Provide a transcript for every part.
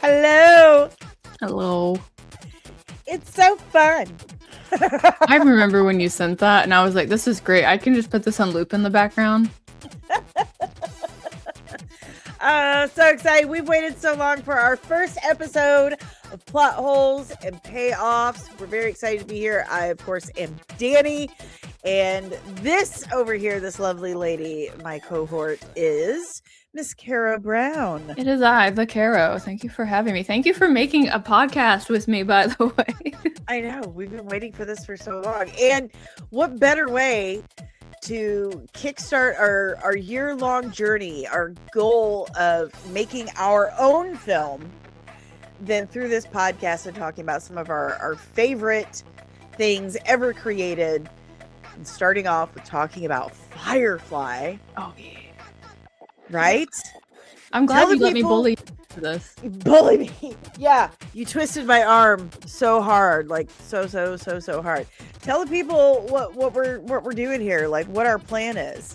Hello. Hello. It's so fun. I remember when you sent that, and I was like, this is great. I can just put this on loop in the background. So excited. We've waited so long for our first episode of Plot Holes and Payoffs. We're very excited to be here. I, of course, am Danny. And this over here, this lovely lady, my cohort, is Miss Kara Brown. It is I, the Caro. Thank you for having me. Thank you for making a podcast with me, by the way. I know. We've been waiting for this for so long. And what better way to kickstart our year-long journey, our goal of making our own film, than through this podcast and talking about some of our favorite things ever created. And starting off with talking about Firefly. Oh, yeah. Right? I'm glad you let me bully you for this. Bully me. Yeah. You twisted my arm so hard. Like so hard. Tell the people what we're doing here, like what our plan is.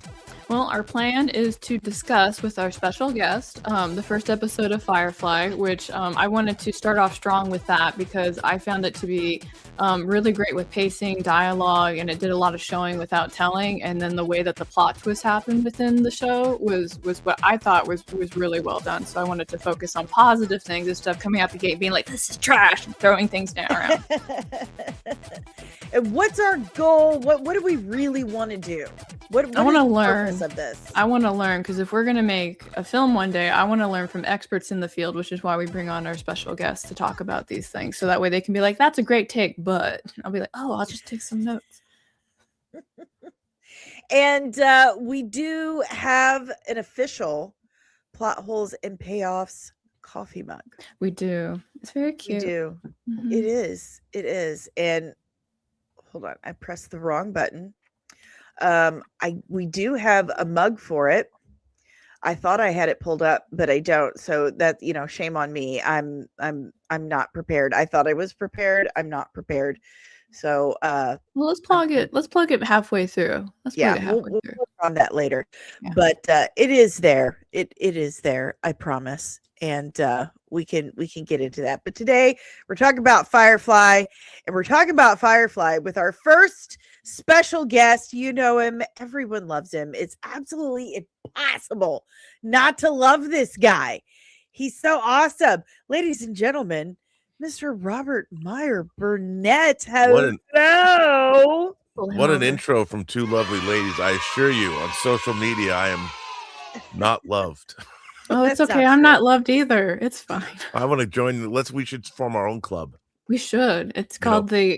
Well, our plan is to discuss with our special guest the first episode of Firefly, which I wanted to start off strong with that because I found it to be really great with pacing, dialogue, and it did a lot of showing without telling. And then the way that the plot twist happened within the show was what I thought was really well done. So I wanted to focus on positive things instead of coming out the gate being like, this is trash, and throwing things down around. And what's our goal? What do we really want to do? What I want to learn of this? I want to learn because if we're going to make a film one day, I want to learn from experts in the field, which is why we bring on our special guests to talk about these things. So that way they can be like, that's a great take, but I'll be like, oh, I'll just take some notes. And we do have an official Plot Holes and Payoffs coffee mug. We do. It's very cute. We do. Mm-hmm. It is. And hold on, I pressed the wrong button. We do have a mug for it. I thought I had it pulled up, but I don't. So that, shame on me. I'm not prepared. I thought I was prepared. I'm not prepared. So well, let's plug it. Let's plug it halfway through. We'll work on that later. Yeah. But it is there. It is there. I promise. And we can get into that. But today we're talking about Firefly, and we're talking about Firefly with our first special guest. You know him. Everyone loves him. It's absolutely impossible not to love this guy. He's so awesome. Ladies and gentlemen, Mr. Robert Meyer Burnett. Hello. What an intro from two lovely ladies. I assure you, on social media, I am not loved. Oh, it's okay. I'm not loved either. It's fine. I want to join. We should form our own club. We should. It's called the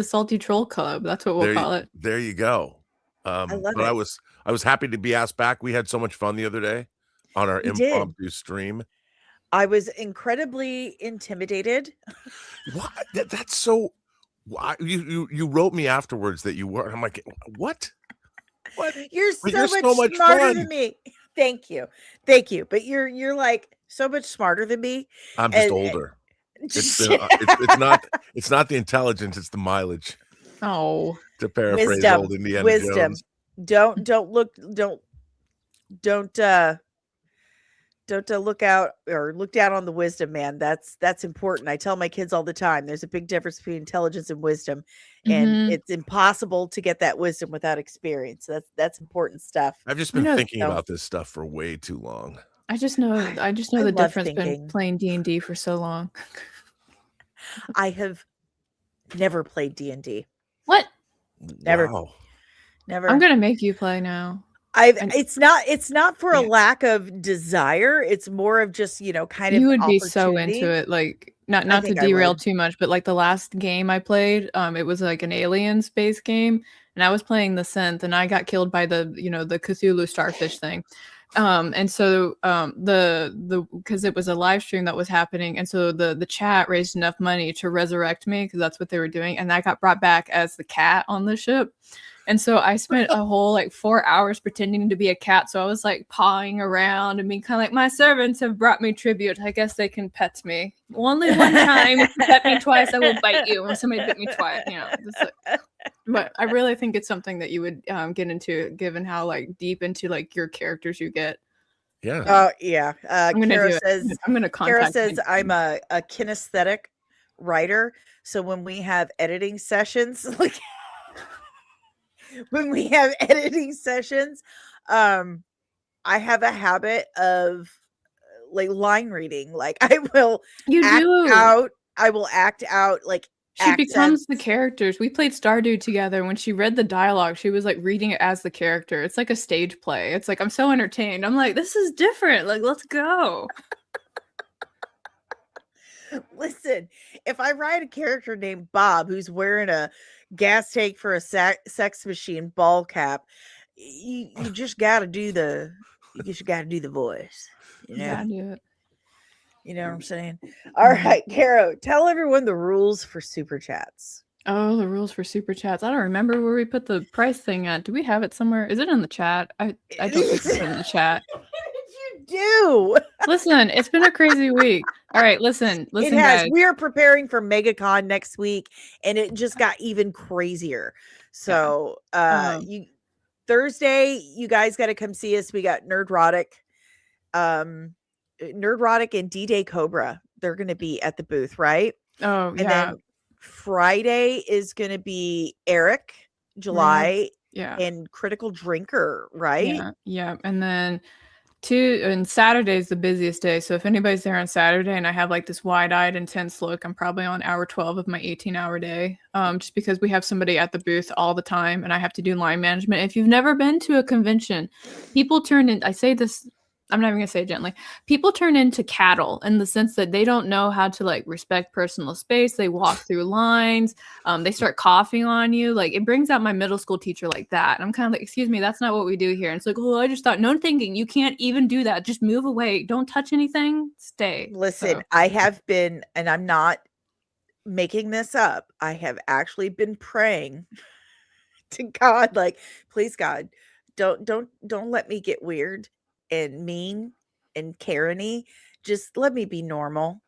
Salty Troll Club. That's what we'll call it. There you go. I was happy to be asked back. We had so much fun the other day on our impromptu stream. I was incredibly intimidated. What? That's so. You wrote me afterwards that you were. I'm like, what? What? You're so much smarter than me. Thank you. But you're like so much smarter than me. I'm just older. It's not the intelligence, it's the mileage. Oh, to paraphrase old Indiana Jones. Don't look out or look down on the wisdom, man. That's important. I tell my kids all the time, there's a big difference between intelligence and wisdom, and it's impossible to get that wisdom without experience. That's important stuff. I've just been thinking about this stuff for way too long. I just know the difference between playing D&D for so long. I have never played D&D. What? Never. Wow. Never. I'm gonna make you play now. It's not for a lack of desire. It's more of just, kind of. You would be so into it, like not to derail too much, but like the last game I played, it was like an alien space game, and I was playing the synth, and I got killed by the Cthulhu starfish thing. And so because it was a live stream that was happening, and so the chat raised enough money to resurrect me because that's what they were doing, and I got brought back as the cat on the ship. And so I spent a whole 4 hours pretending to be a cat. So I was pawing around and being kind of like, my servants have brought me tribute. I guess they can pet me. Only one time. If you pet me twice, I will bite you. When somebody bit me twice, But I really think it's something that you would get into, given how deep into your characters you get. Yeah. Yeah. I'm gonna Kara do it. says, I'm gonna contact. Kara says I'm a kinesthetic writer. So when we have editing sessions, like when we have editing sessions, I have a habit of like line reading. Like I will act out like she becomes the characters. We played Stardew together. When she read the dialogue, she was like reading it as the character. It's like a stage play. It's like I'm so entertained. I'm like, this is different. Like, let's go. Listen, if I write a character named Bob who's wearing a gas tank for a sex machine ball cap, you just gotta do the voice. You know? Yeah, do it. You know what I'm saying? All right, Caro, tell everyone the rules for super chats. Oh, the rules for super chats. I don't remember where we put the price thing at. Do we have it somewhere? Is it in the chat? I don't think it's in the chat. You do. Listen, it's been a crazy week. All right, listen, it has. Guys. We are preparing for MegaCon next week, and it just got even crazier. So, Thursday, you guys got to come see us. We got Nerdrotic and D-Day Cobra. They're going to be at the booth, right? Oh, and then Friday is going to be Eric, July, and Critical Drinker, right? Yeah. And then Saturday is the busiest day. So if anybody's there on Saturday and I have like this wide-eyed, intense look, I'm probably on hour 12 of my 18-hour day. Just because we have somebody at the booth all the time and I have to do line management. If you've never been to a convention, people turn in, I say this, I'm not even gonna say it gently. People turn into cattle in the sense that they don't know how to like respect personal space. They walk through lines. They start coughing on you. Like it brings out my middle school teacher like that. And I'm kind of like, excuse me, that's not what we do here. And it's like, oh, I just thought, no thinking, you can't even do that. Just move away. Don't touch anything. Stay. Listen, I have been, and I'm not making this up. I have actually been praying to God, like, please God, don't let me get weird and mean and Karen-y. Just let me be normal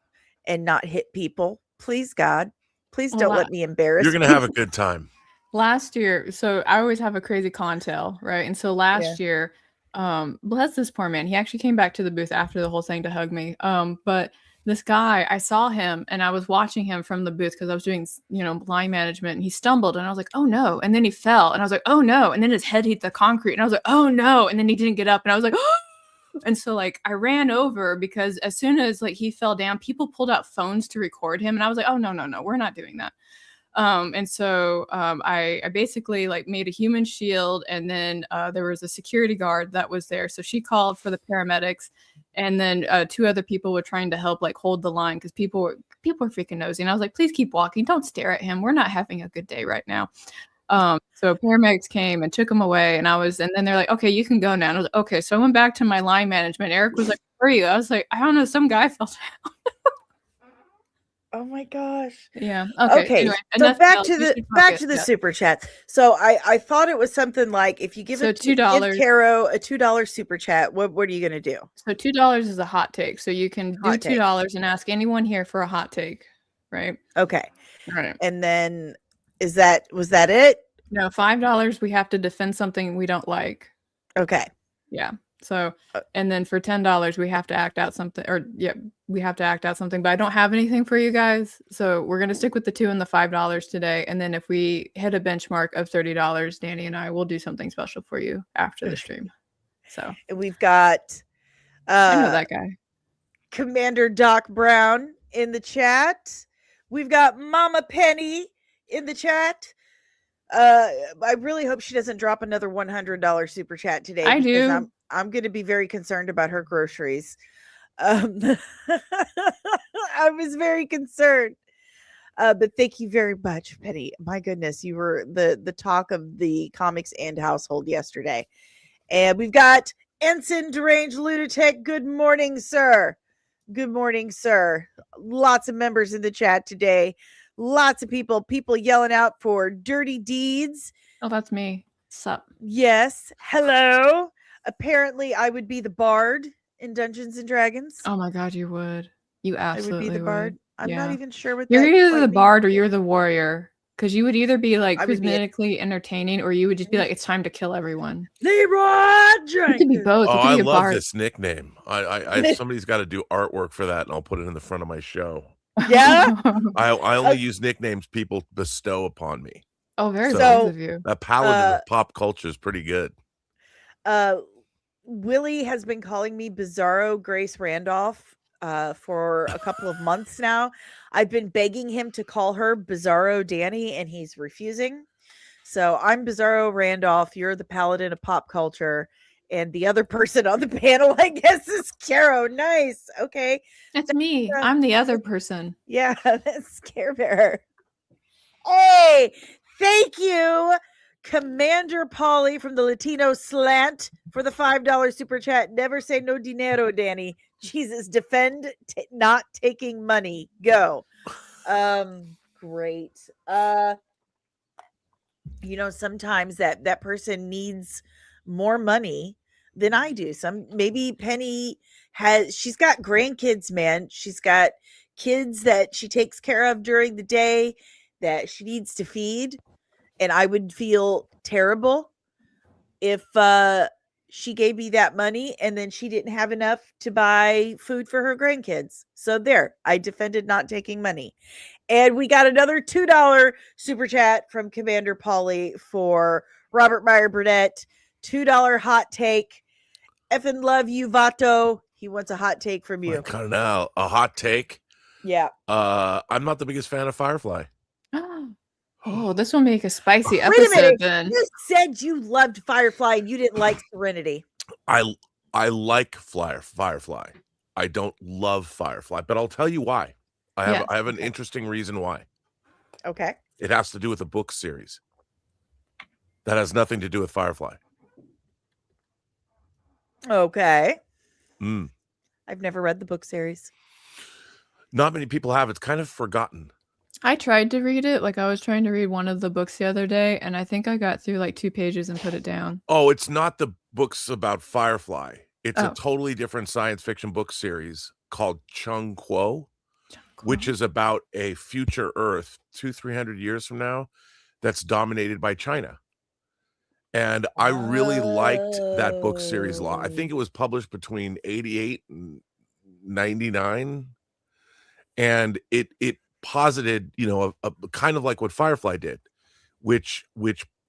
and not hit people. Please, God. Please don't let me embarrass You're going to have a good time. Last year, so I always have a crazy clientele, right? And so last year, bless this poor man. He actually came back to the booth after the whole thing to hug me. But this guy, I saw him and I was watching him from the booth because I was doing, line management, and he stumbled and I was like, oh no. And then he fell and I was like, oh no. And then his head hit the concrete and I was like, oh no. And then he didn't get up and I was like, oh. And so like I ran over because as soon as like he fell down, people pulled out phones to record him. And I was like, oh no, we're not doing that. And so I basically like made a human shield, and then there was a security guard that was there. So she called for the paramedics, and then 2 other people were trying to help like hold the line because people were freaking nosy. And I was like, please keep walking. Don't stare at him. We're not having a good day right now. So paramedics came and took him away, and then they're like, okay, you can go now. And I was like, okay. So I went back to my line management. Eric was like, where are you? I was like, I don't know. Some guy fell down. Oh my gosh. Yeah. Okay. Anyway, so back to the super chat. So I thought it was something like if you give it $2, give Caro a $2 super chat, what are you gonna do? So $2 is a hot take. So you can do $2 and ask anyone here for a hot take, right? Okay. All right. And then was that it? No, $5 we have to defend something we don't like. Okay. Yeah. So, and then for $10 we have to act out something, we have to act out something, but I don't have anything for you guys. So we're going to stick with the $2 and the $5 today. And then if we hit a benchmark of $30, Danny and I will do something special for you after the stream. So we've got, I know that guy, Commander Doc Brown in the chat. We've got Mama Penny in the chat. I really hope she doesn't drop another $100 super chat today. I do. I'm going to be very concerned about her groceries. I was very concerned. But thank you very much, Penny. My goodness, you were the talk of the comics and household yesterday. And we've got Ensign Deranged Lunatic. Good morning, sir. Good morning, sir. Lots of members in the chat today. Lots of people yelling out for Dirty Deeds. Oh, that's me. Sup? Yes. Hello. Apparently, I would be the bard in Dungeons and Dragons. Oh my God, you would. You absolutely would be the bard. I'm not even sure what you're that either the bard or you're the warrior. Because you would either be like cosmetically entertaining, or you would just be like, it's time to kill everyone. Leroy Jenkins. You could be both. Oh, I love this nickname. I somebody's got to do artwork for that, and I'll put it in the front of my show. Yeah. I only use nicknames people bestow upon me. Oh, very nice of you. That paladin of pop culture is pretty good. Willie has been calling me Bizarro Grace Randolph for a couple of months now. I've been begging him to call her Bizarro Danny, and he's refusing. So I'm Bizarro Randolph. You're the paladin of pop culture. And the other person on the panel, I guess, is Caro. Nice. Okay. That's me. I'm the other person. Yeah, that's Care Bear. Hey, thank you, Commander Polly from the Latino Slant, for the $5 super chat. Never say no dinero, Danny. Jesus, defend not taking money. Go. Great. Sometimes that person needs more money than I do. Maybe Penny she's got grandkids, man. She's got kids that she takes care of during the day that she needs to feed. And I would feel terrible if she gave me that money and then she didn't have enough to buy food for her grandkids. So there, I defended not taking money. And we got another $2 super chat from Commander Polly for Robert Meyer Burnett. $2 hot take. Effing love you, Vato. He wants a hot take from you. Kind of now, a hot take. Yeah. I'm not the biggest fan of Firefly. Oh, this will make a spicy episode then. You said you loved Firefly and you didn't like Serenity. I like Firefly. I don't love Firefly, but I'll tell you why. I have an interesting reason why. Okay. It has to do with a book series. That has nothing to do with Firefly. Okay. I've never read the book series. Not many people have. It's kind of forgotten. I tried to read it. Like I was trying to read one of the books the other day, and I think I got through like 2 pages and put it down. Oh, it's not the books about Firefly. It's a totally different science fiction book series called Chung Kuo, which is about a future Earth 200-300 years from now that's dominated by China. And I really liked that book series a lot. I think it was published between 88 and 99. And it posited, a kind of like what Firefly did, which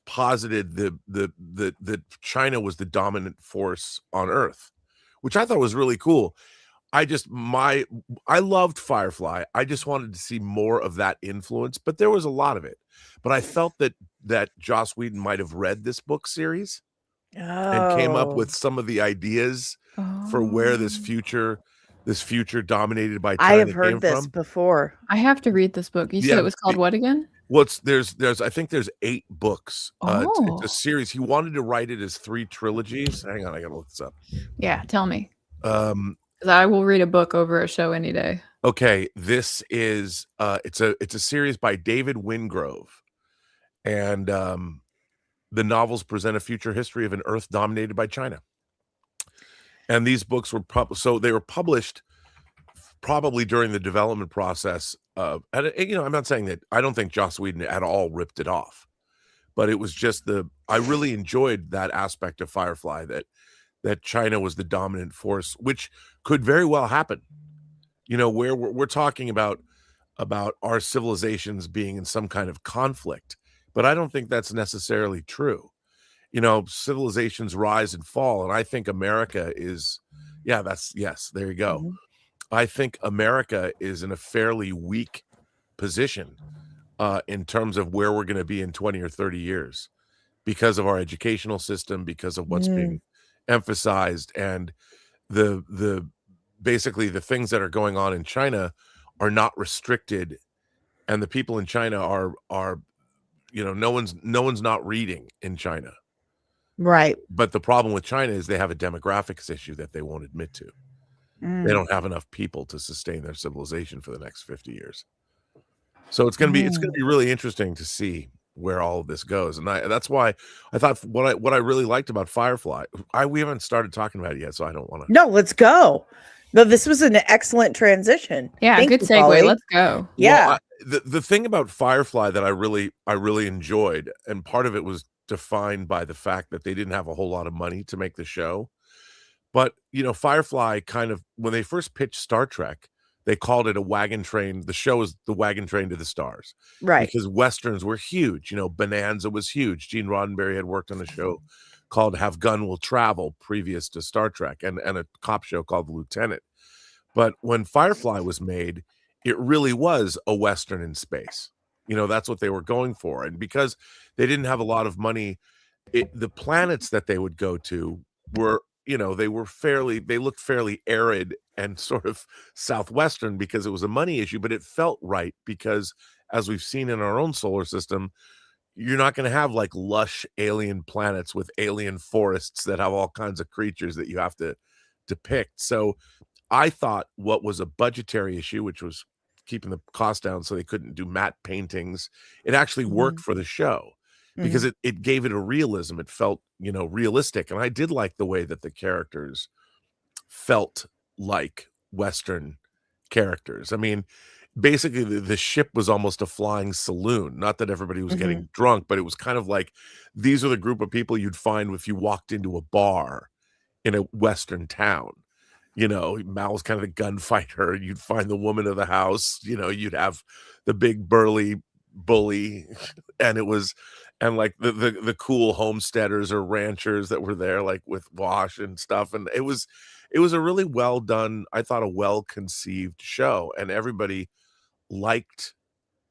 posited the China was the dominant force on Earth, which I thought was really cool. I loved Firefly. I just wanted to see more of that influence, but there was a lot of it. But I felt that Joss Whedon might have read this book series and came up with some of the ideas for where this future dominated by China. I have heard this before. I have to read this book. You said it was called what again? Well, I think there's 8 books. It's a series. He wanted to write it as 3 trilogies. Hang on, I gotta look this up. Yeah, tell me. I will read a book over a show any day. Okay, this is it's a series by David Wingrove, and the novels present a future history of an Earth dominated by China. And these books were published probably during the development process. And I'm not saying that I don't think Joss Whedon at all ripped it off, but it was just I really enjoyed that aspect of Firefly that China was the dominant force, which could very well happen. Where we're talking about our civilizations being in some kind of conflict, but I don't think that's necessarily true. Civilizations rise and fall, and I think America is, there you go. Mm-hmm. I think America is in a fairly weak position in terms of where we're going to be in 20 or 30 years because of our educational system, because of what's being emphasized, and basically the things that are going on in China are not restricted, and the people in China are no one's not reading in China. Right. But the problem with China is they have a demographics issue that they won't admit to. They don't have enough people to sustain their civilization for the next 50 years. So it's going to be really interesting to see where all of this goes. And that's why I thought what I really liked about Firefly, we haven't started talking about it yet, so I don't want to. No, let's go. No, this was an excellent transition. Yeah, good segue. Polly. Let's go. Yeah. Well, the thing about Firefly that I really enjoyed, and part of it was defined by the fact that they didn't have a whole lot of money to make the show. But, Firefly kind of, when they first pitched Star Trek, they called it a wagon train. The show is the wagon train to the stars. Right. Because Westerns were huge. Bonanza was huge. Gene Roddenberry had worked on a show called Have Gun Will Travel previous to Star Trek, and a cop show called The Lieutenant. But when Firefly was made, it really was a Western in space. That's what they were going for. And because they didn't have a lot of money, the planets that they would go to were, they looked fairly arid and sort of southwestern because it was a money issue, but it felt right because, as we've seen in our own solar system, you're not going to have like lush alien planets with alien forests that have all kinds of creatures that you have to depict. So I thought what was a budgetary issue, which was keeping the cost down so they couldn't do matte paintings, it actually worked for the show because it gave it a realism. It felt, realistic. And I did like the way that the characters felt like Western characters. I mean, basically the ship was almost a flying saloon. Not that everybody was getting drunk, but it was kind of like, these are the group of people you'd find if you walked into a bar in a Western town. Mal's kind of the gunfighter. You'd find the woman of the house. You'd have the big burly bully, and like the cool homesteaders or ranchers that were there, like with Wash and stuff. And it was a really well done, I thought, a well conceived show, and everybody liked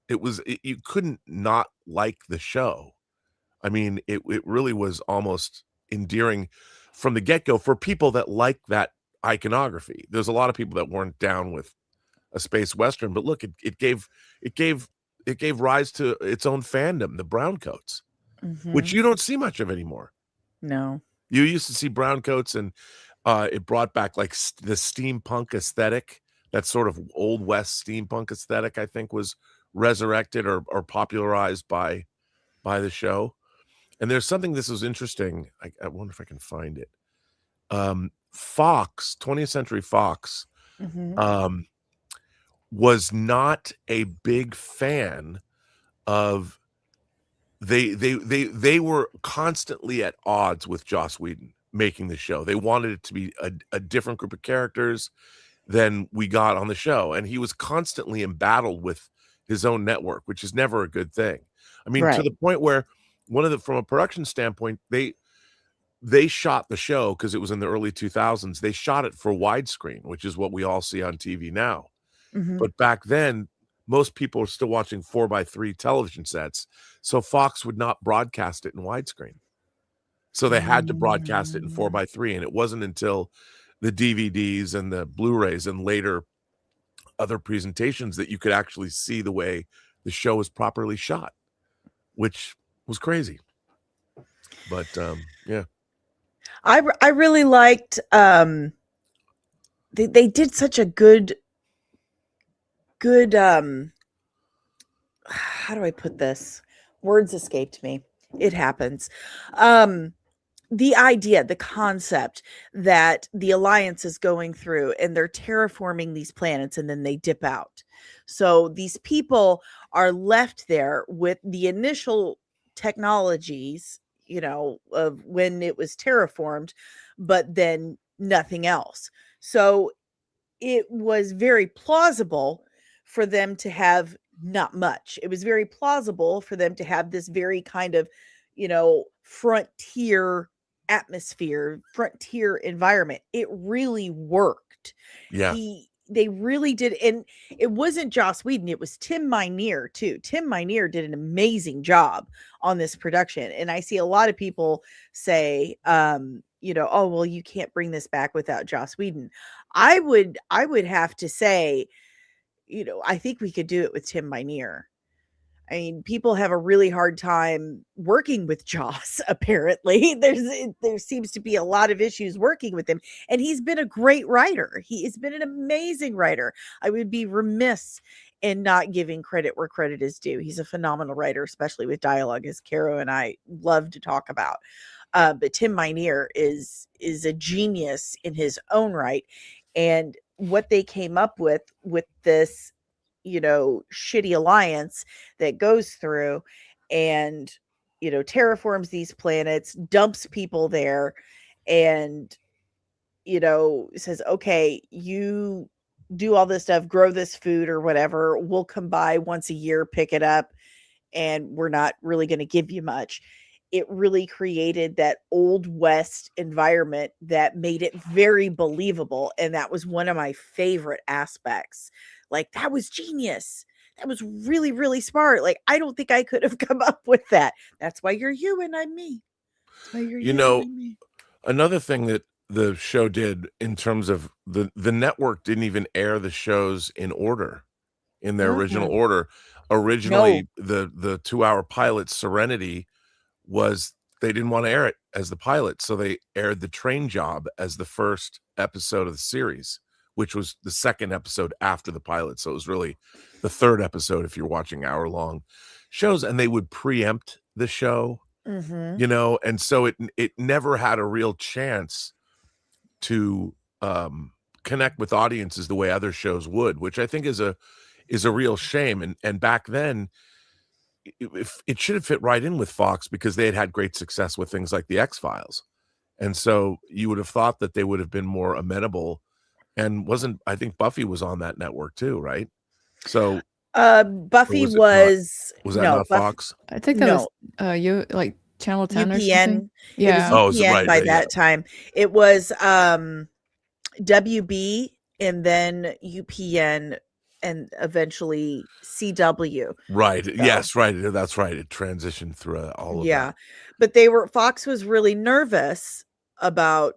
it. You couldn't not like the show. I mean, it really was almost endearing from the get-go for people that like that iconography. There's a lot of people that weren't down with a space Western, but look, it gave rise to its own fandom, the Browncoats, which you don't see much of anymore. No. You used to see Browncoats, and it brought back like the steampunk aesthetic. That sort of old West steampunk aesthetic, I think, was resurrected or popularized by the show. And there's something, this was interesting. I wonder if I can find it. Fox, 20th Century Fox, was not a big fan of. They were constantly at odds with Joss Whedon making the show. They wanted it to be a different group of characters than we got on the show, and he was constantly embattled with his own network, which is never a good thing. I mean, to the point where from a production standpoint, they shot the show, because it was in the early 2000s. They shot it for widescreen, which is what we all see on TV now. But back then, most people are still watching 4:3 television sets, so Fox would not broadcast it in widescreen. So they had to broadcast it in 4:3, and it wasn't until the DVDs and the Blu-rays and later other presentations that you could actually see the way the show was properly shot, which was crazy. But yeah. I really liked they did such a good how do I put this? Words escaped me. It happens. The idea, the concept that the Alliance is going through and they're terraforming these planets and then they dip out. So these people are left there with the initial technologies, of when it was terraformed, but then nothing else. So it was very plausible for them to have not much. It was very plausible for them to have this very kind of, frontier atmosphere, frontier environment. It really worked. Yeah. They really did. And it wasn't Joss Whedon, it was Tim Minear too. Tim Minear did an amazing job on this production. And I see a lot of people say, oh, well, you can't bring this back without Joss Whedon. I would have to say, I think we could do it with Tim Minear. I mean, people have a really hard time working with Joss. Apparently, there seems to be a lot of issues working with him, and he's been a great writer. He has been an amazing writer. I would be remiss in not giving credit where credit is due. He's a phenomenal writer, especially with dialogue, as Caro and I love to talk about. But Tim Minear is a genius in his own right, and what they came up with this shitty alliance that goes through and, terraforms these planets, dumps people there, and, says, okay, you do all this stuff, grow this food or whatever. We'll come by once a year, pick it up, and we're not really going to give you much. It really created that Old West environment that made it very believable. And that was one of my favorite aspects. Like, that was genius. That was really, really smart. Like, I don't think I could have come up with that. That's why you're you and I'm me. That's why you're you know, and I'm me. Another thing that the show did in terms of the network didn't even air the shows in order, in their original order. Originally, the 2-hour pilot Serenity they didn't want to air it as the pilot, so they aired The Train Job as the first episode of the series, which was the second episode after the pilot. So it was really the third episode if you're watching hour-long shows, and they would preempt the show, and so it never had a real chance to connect with audiences the way other shows would, which I think is a real shame. And back then, it should have fit right in with Fox because they had great success with things like the X-Files. And so you would have thought that they would have been more amenable, and I think Buffy was on that network too, right? So Buffy was that not Fox? I think that was you like Channel 10 UPN. Or something. Yeah. It was UPN by that time. It was WB and then UPN and eventually CW. Right. So, yes, right. That's right. It transitioned through all of that. But Fox was really nervous about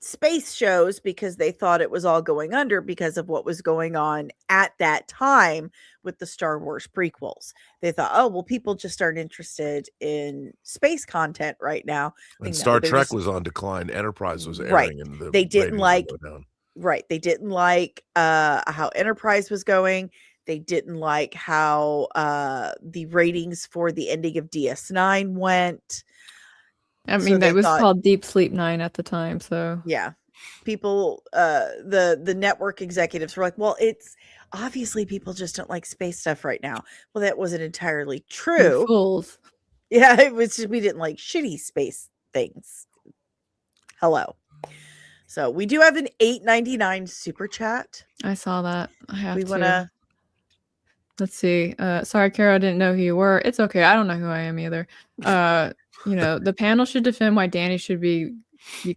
space shows because they thought it was all going under because of what was going on at that time with the Star Wars prequels. They thought, oh, well, people just aren't interested in space content right now. And Star Trek was on decline. Enterprise was airing, and they didn't like they didn't like how Enterprise was going. They didn't like how the ratings for the ending of DS9 went. I mean, that was called Deep Sleep 9 at the time. So yeah, people, the network executives were like, well, it's obviously people just don't like space stuff right now. Well, that wasn't entirely true. You're fools. Yeah, it was just we didn't like shitty space things. Hello. So we do have an $8.99 super chat. I saw that. We want to. Let's see. Sorry, Kara, I didn't know who you were. It's okay. I don't know who I am either. The panel should defend why Danny should be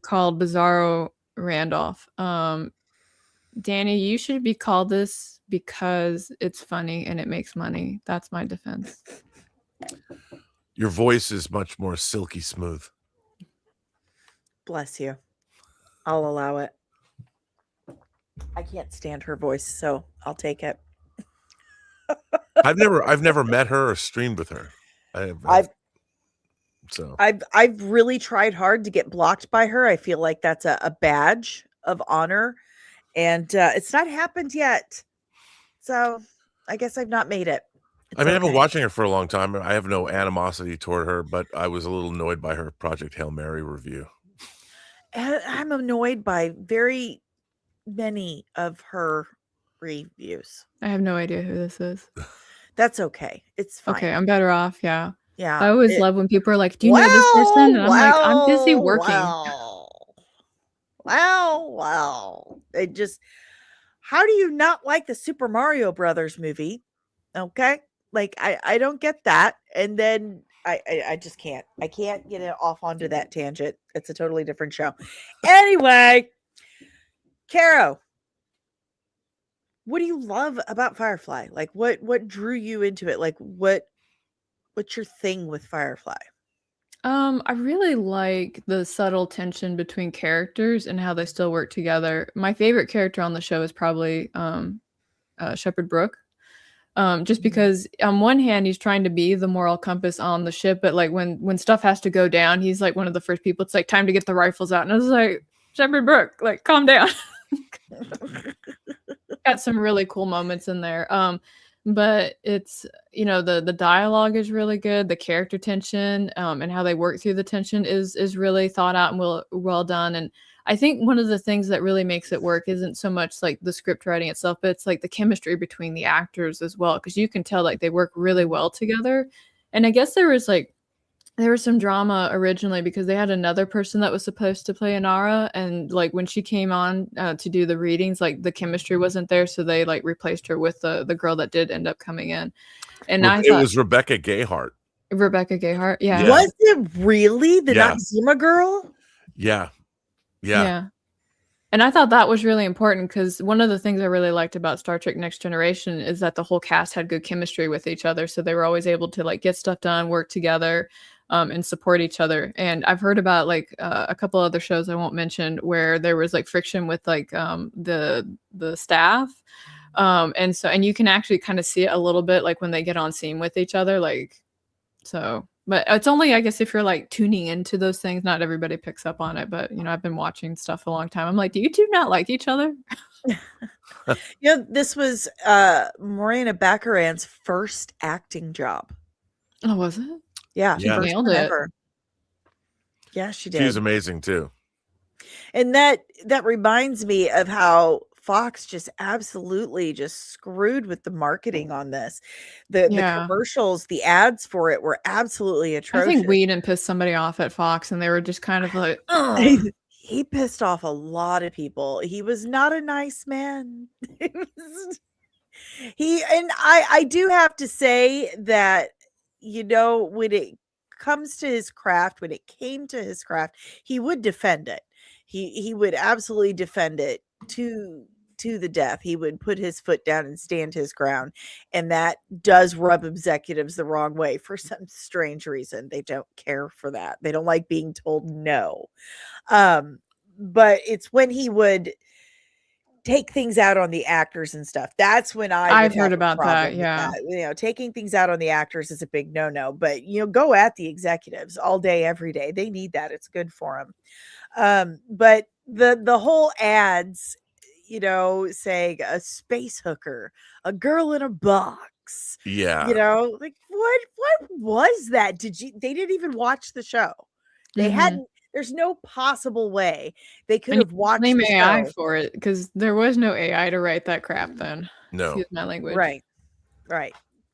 called Bizarro Randolph. Danny, you should be called this because it's funny and it makes money. That's my defense. Your voice is much more silky smooth. Bless you. I'll allow it. I can't stand her voice, so I'll take it. I've never met her or streamed with her. I've really tried hard to get blocked by her. I feel like that's a badge of honor, and it's not happened yet. So I guess I've not made it. I've been watching her for a long time. I have no animosity toward her, but I was a little annoyed by her Project Hail Mary review. I'm annoyed by very many of her reviews. I have no idea who this is. That's okay. It's fine. Okay, I'm better off. Yeah. Yeah. I always love when people are like, do you know this person? And I'm like, I'm busy working. Wow. How do you not like the Super Mario Brothers movie? Okay. Like, I don't get that. And then I just can't. I can't get it off onto that tangent. It's a totally different show. Anyway, Caro, what do you love about Firefly? Like, what drew you into it? Like, what's your thing with Firefly? I really like the subtle tension between characters and how they still work together. My favorite character on the show is probably Shepherd Brook. Just because on one hand he's trying to be the moral compass on the ship, but like when stuff has to go down, he's like one of the first people. It's like time to get the rifles out, and I was like, Shepherd Brook, like calm down. Got some really cool moments in there. But it's the dialogue is really good. The character tension and how they work through the tension is really thought out and well done. And I think one of the things that really makes it work isn't so much like the script writing itself, but it's like the chemistry between the actors as well, because you can tell like they work really well together. And I guess there was some drama originally because they had another person that was supposed to play Inara, and like when she came on to do the readings, like the chemistry wasn't there, so they like replaced her with the girl that did end up coming in. And I thought it was Rebecca Gayheart. Rebecca Gayheart, yeah. Was it really the Noxzema girl? Yeah. And I thought that was really important because one of the things I really liked about Star Trek Next Generation is that the whole cast had good chemistry with each other, so they were always able to like get stuff done, work together, and support each other. And I've heard about like a couple other shows I won't mention where there was like friction with like the staff, and you can actually kind of see it a little bit like when they get on scene with each other, like so. But it's only, I guess, if you're like tuning into those things, not everybody picks up on it. But I've been watching stuff a long time. I'm like, do you two not like each other? This was Morena Baccaran's first acting job. Oh, was it? Yeah, she nailed it. Ever. Yeah, she did. She's amazing too. And that reminds me of how Fox just absolutely just screwed with the marketing on this. The commercials, the ads for it were absolutely atrocious. I think Whedon pissed somebody off at Fox, and they were just kind of like, he pissed off a lot of people. He was not a nice man. I do have to say that, when it comes to his craft, when it came to his craft, he would defend it. He would absolutely defend it to the death. He would put his foot down and stand his ground. And that does rub executives the wrong way for some strange reason. They don't care for that. They don't like being told no. But it's when he would take things out on the actors and stuff. That's when I've heard about that. Yeah. Taking things out on the actors is a big no-no, but go at the executives all day, every day. They need that. It's good for them. But the whole ads, saying a space hooker, a girl in a box. Yeah. Like what was that? They didn't even watch the show. They hadn't. There's no possible way they could have watched the AI show for it, because there was no AI to write that crap then. No. Excuse my language. Right.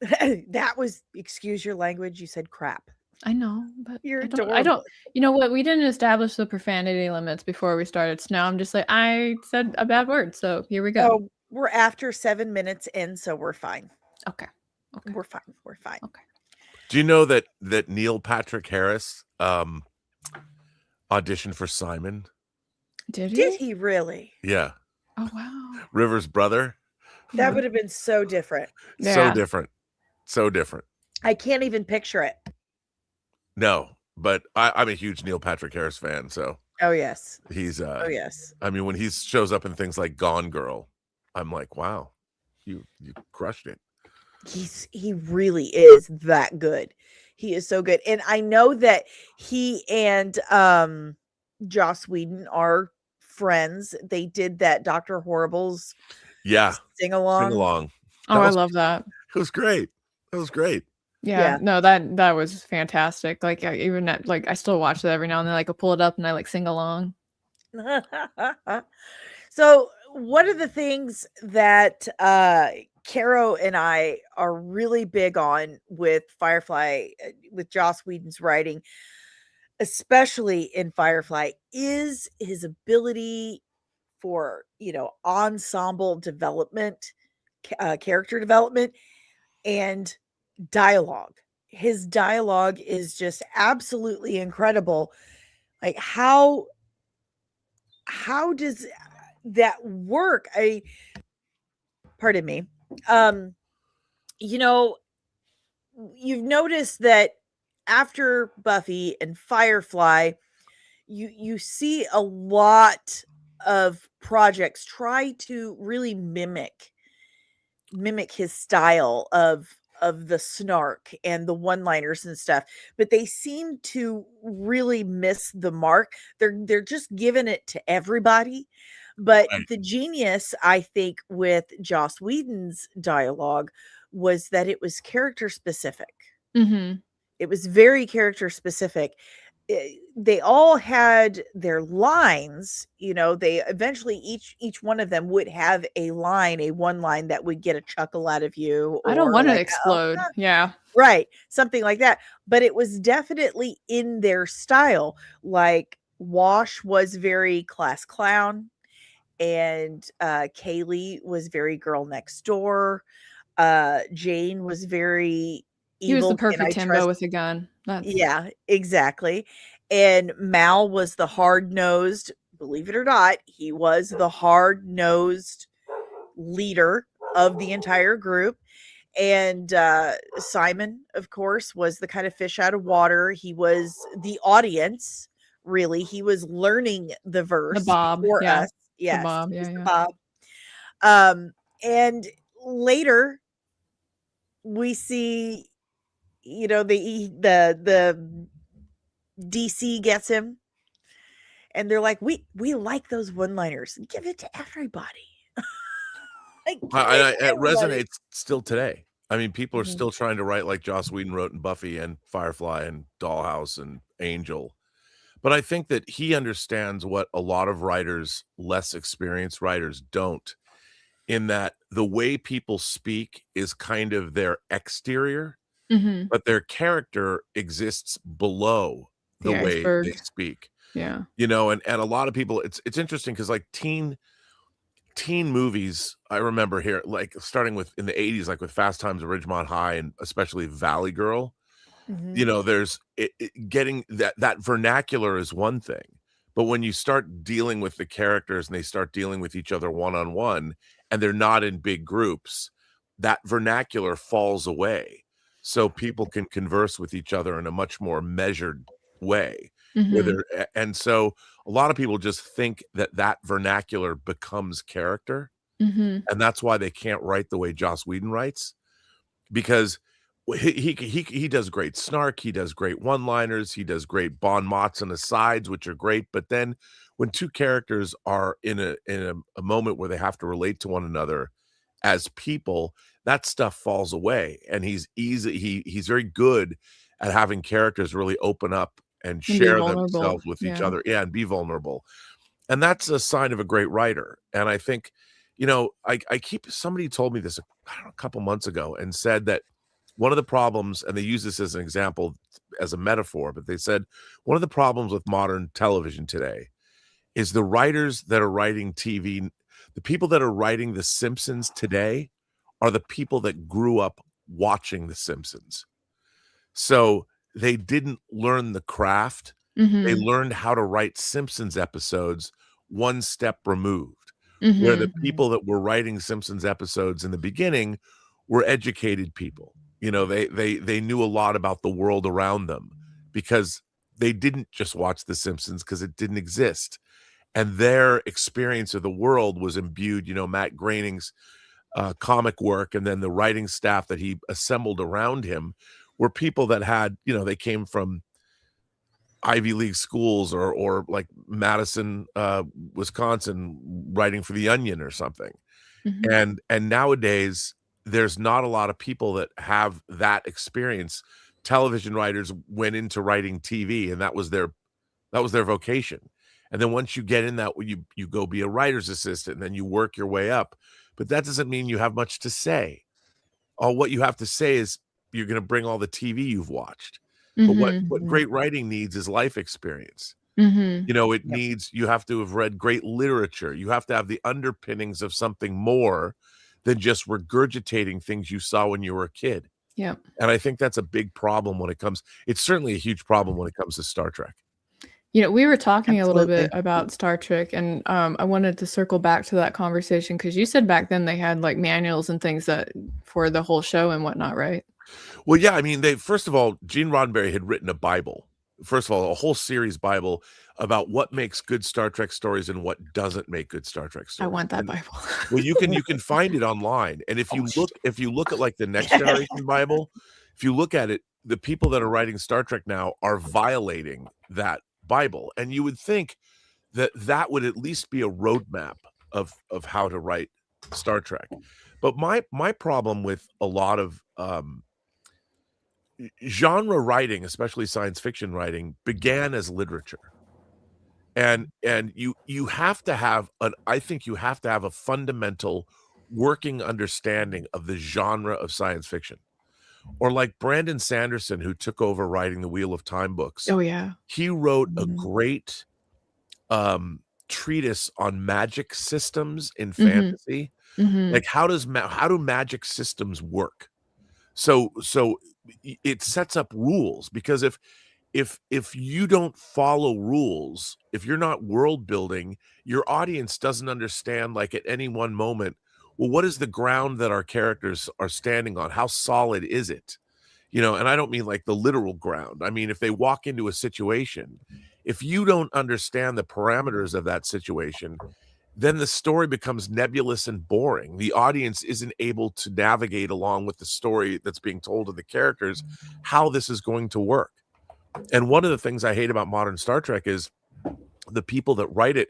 That was, excuse your language. You said crap. I know, but you're I don't. You know what? We didn't establish the profanity limits before we started. So now I'm just like, I said a bad word, so here we go. Oh, we're after 7 minutes in, so we're fine. Okay. We're fine. Okay. Do you know that Neil Patrick Harris auditioned for Simon? Did he really? Yeah. Oh wow. River's brother. That would have been so different. Yeah. So different. I can't even picture it. No, but I'm a huge Neil Patrick Harris fan, so. Oh yes. He's oh yes. I mean, when he shows up in things like Gone Girl, I'm like, wow, you crushed it. He really is that good. He is so good. And I know that he and Joss Whedon are friends. They did that Dr. Horrible's sing along. Oh, I love that. It was great. Yeah. No, that was fantastic. Like I still watch it every now and then. Like I pull it up and I like sing along. So one of the things that Caro and I are really big on with Firefly, with Joss Whedon's writing, especially in Firefly, is his ability for, ensemble development, character development, and dialogue. His dialogue is just absolutely incredible. Like how does that work? Pardon me. You've noticed that after Buffy and Firefly, you see a lot of projects try to really mimic his style of the snark and the one-liners and stuff, but they seem to really miss the mark. They're just giving it to everybody. But the genius, I think, with Joss Whedon's dialogue was that it was character specific. Mm-hmm. It was very character specific. they all had their lines, they eventually each one of them would have a one line that would get a chuckle out of you, I don't or want to like, explode. Yeah. Right, something like that. But it was definitely in their style. Like Wash was very class clown, and Kaylee was very girl next door. Jane was very He was the evil. Can I perfect himbo trust? with a gun. Yeah, exactly. And Mal was the hard-nosed, believe it or not, he was the hard-nosed leader of the entire group. And Simon, of course, was the kind of fish out of water. He was the audience, really. He was learning the verse Bob, for yeah. us. Yes, Bob, he was yeah. the Bob. And later we see, the DC gets him, and they're like, we like those one-liners. Give it to everybody. It resonates still today. I mean, people are still trying to write like Joss Whedon wrote in Buffy and Firefly and Dollhouse and Angel. But I think that he understands what a lot of writers, less experienced writers, don't, in that the way people speak is kind of their exterior, but their character exists below the way they speak. Yeah. And a lot of people, it's interesting because like teen movies, I remember here, like starting with in the 80s, like with Fast Times at Ridgemont High and especially Valley Girl, there's getting that vernacular is one thing, but when you start dealing with the characters and they start dealing with each other one-on-one and they're not in big groups, that vernacular falls away. So people can converse with each other in a much more measured way. And so a lot of people just think that vernacular becomes character. And that's why they can't write the way Joss Whedon writes, because he does great snark, he does great one-liners, he does great bon mots and asides, which are great. But then when two characters are in a moment where they have to relate to one another as people, that stuff falls away. And he's very good at having characters really open up and share themselves with each other. Yeah, and be vulnerable. And that's a sign of a great writer. And I think, somebody told me this a couple months ago and said that one of the problems, and they use this as an example, as a metaphor, but they said one of the problems with modern television today is the writers that are writing TV, the people that are writing The Simpsons today are the people that grew up watching The Simpsons. So they didn't learn the craft. They learned how to write Simpsons episodes one step removed, where the people that were writing Simpsons episodes in the beginning were educated people. They knew a lot about the world around them because they didn't just watch The Simpsons because it didn't exist. And their experience of the world was imbued, Matt Groening's comic work, and then the writing staff that he assembled around him were people that had, they came from Ivy League schools or like Madison, Wisconsin, writing for The Onion or something. And nowadays there's not a lot of people that have that experience. Television writers went into writing TV, and that was their vocation. And then once you get in that, you go be a writer's assistant, and then you work your way up. But that doesn't mean you have much to say. All what you have to say is you're going to bring all the TV you've watched. But what great writing needs is life experience. It needs, you have to have read great literature. You have to have the underpinnings of something more than just regurgitating things you saw when you were a kid. Yeah. And I think that's a big problem it's certainly a huge problem when it comes to Star Trek. We were talking a little bit about Star Trek, and I wanted to circle back to that conversation because you said back then they had like manuals and things that for the whole show and whatnot, right? Well, yeah, I mean, first of all, Gene Roddenberry had written a Bible. First of all, a whole series Bible about what makes good Star Trek stories and what doesn't make good Star Trek stories. I want that Bible. Well, you can find it online. And if you look at like the Next Generation Bible, if you look at it, the people that are writing Star Trek now are violating that Bible. And you would think that would at least be a roadmap of how to write Star Trek. But my problem with a lot of genre writing, especially science fiction writing, began as literature. And you have to have I think you have to have a fundamental working understanding of the genre of science fiction. Or like Brandon Sanderson, who took over writing the Wheel of Time books. Oh yeah. He wrote a great treatise on magic systems in fantasy. Like how do magic systems work? So it sets up rules, because if you don't follow rules, if you're not world building, your audience doesn't understand, like, at any one moment, well, what is the ground that our characters are standing on? How solid is it? And I don't mean like the literal ground. I mean, if they walk into a situation, if you don't understand the parameters of that situation, then the story becomes nebulous and boring. The audience isn't able to navigate along with the story that's being told to the characters, how this is going to work. And one of the things I hate about modern Star Trek is the people that write it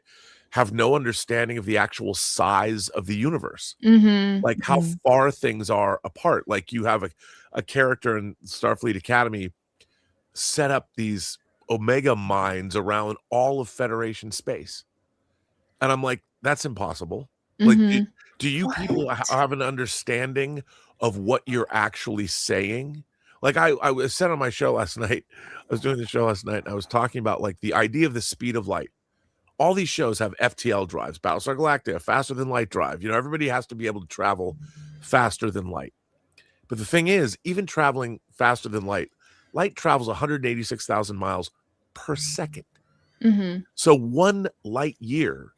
have no understanding of the actual size of the universe, like how far things are apart. Like you have a character in Starfleet Academy set up these Omega mines around all of Federation space. And I'm like, that's impossible. Like, do you people have an understanding of what you're actually saying? Like I was said on my show last night, I was doing the show last night, and I was talking about like the idea of the speed of light. All these shows have FTL drives, Battlestar Galactica, faster than light drive. Everybody has to be able to travel faster than light. But the thing is, even traveling faster than light travels 186,000 miles per second. So 1 light year,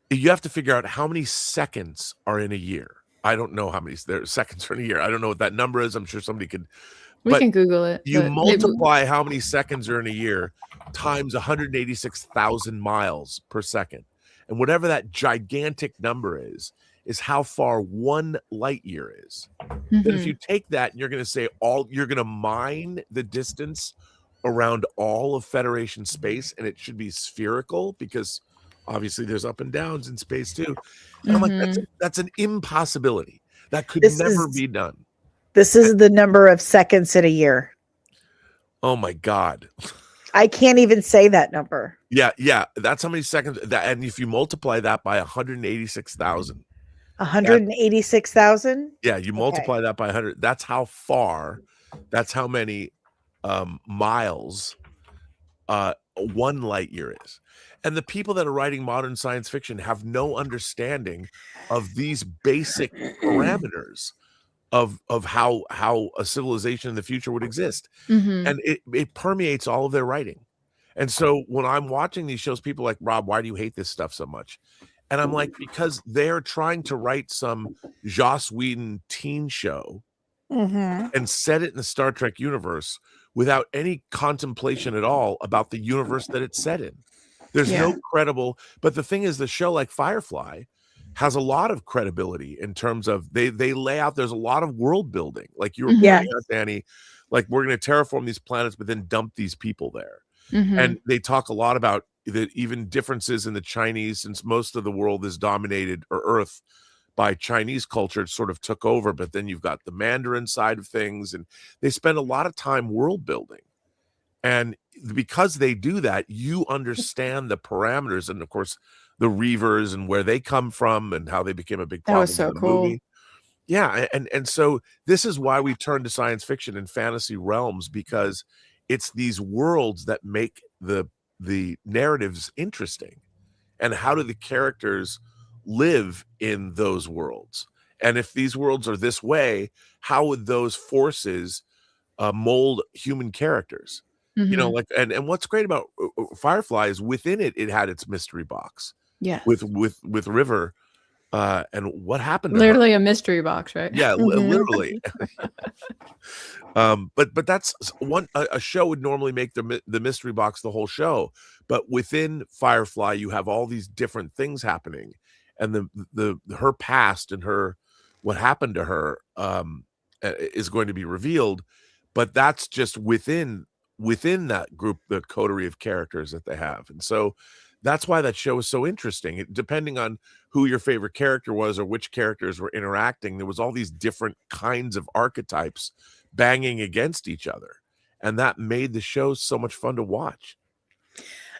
you have to figure out how many seconds are in a year. I don't know how many seconds are in a year. I don't know what that number is. I'm sure somebody could. We can Google it. You multiply how many seconds are in a year times 186,000 miles per second. And whatever that gigantic number is how far 1 light year is. Then if you take that and you're going to say you're going to mine the distance around all of Federation space, and it should be spherical, because obviously there's up and downs in space too. And I'm like, that's an impossibility. That could never be done. This is the number of seconds in a year. Oh my God. I can't even say that number. Yeah. That's how many seconds. And if you multiply that by 186,000. 186,000? Yeah, you multiply that by 100. That's how far, that's how many miles 1 light year is. And the people that are writing modern science fiction have no understanding of these basic parameters of how a civilization in the future would exist. And it permeates all of their writing. And so when I'm watching these shows, people are like, Rob, why do you hate this stuff so much? And I'm like, because they're trying to write some Joss Whedon teen show and set it in the Star Trek universe without any contemplation at all about the universe that it's set in. There's no credible, but the thing is, the show like Firefly has a lot of credibility in terms of they lay out, there's a lot of world building. Like you were pointing out, Danny, like we're going to terraform these planets, but then dump these people there. And they talk a lot about that, even differences in the Chinese, since most of the world is dominated, or Earth, by Chinese culture, it sort of took over. But then you've got the Mandarin side of things, and they spend a lot of time world building. And because they do that, you understand the parameters, and of course the Reavers and where they come from and how they became a big problem. That was so in the cool. movie. Yeah, and so this is why we turn to science fiction and fantasy realms, because it's these worlds that make the narratives interesting. And how do the characters live in those worlds? And if these worlds are this way, how would those forces mold human characters? Like, and what's great about Firefly is within it had its mystery box. Yeah. With River. And what happened to literally her? A mystery box, right? Yeah, literally. But that's a show would normally make the mystery box the whole show, but within Firefly you have all these different things happening, and the her past and what happened to her is going to be revealed, but that's just within that group, the coterie of characters that they have. And so that's why that show is so interesting. Depending on who your favorite character was or which characters were interacting, there was all these different kinds of archetypes banging against each other. And that made the show so much fun to watch.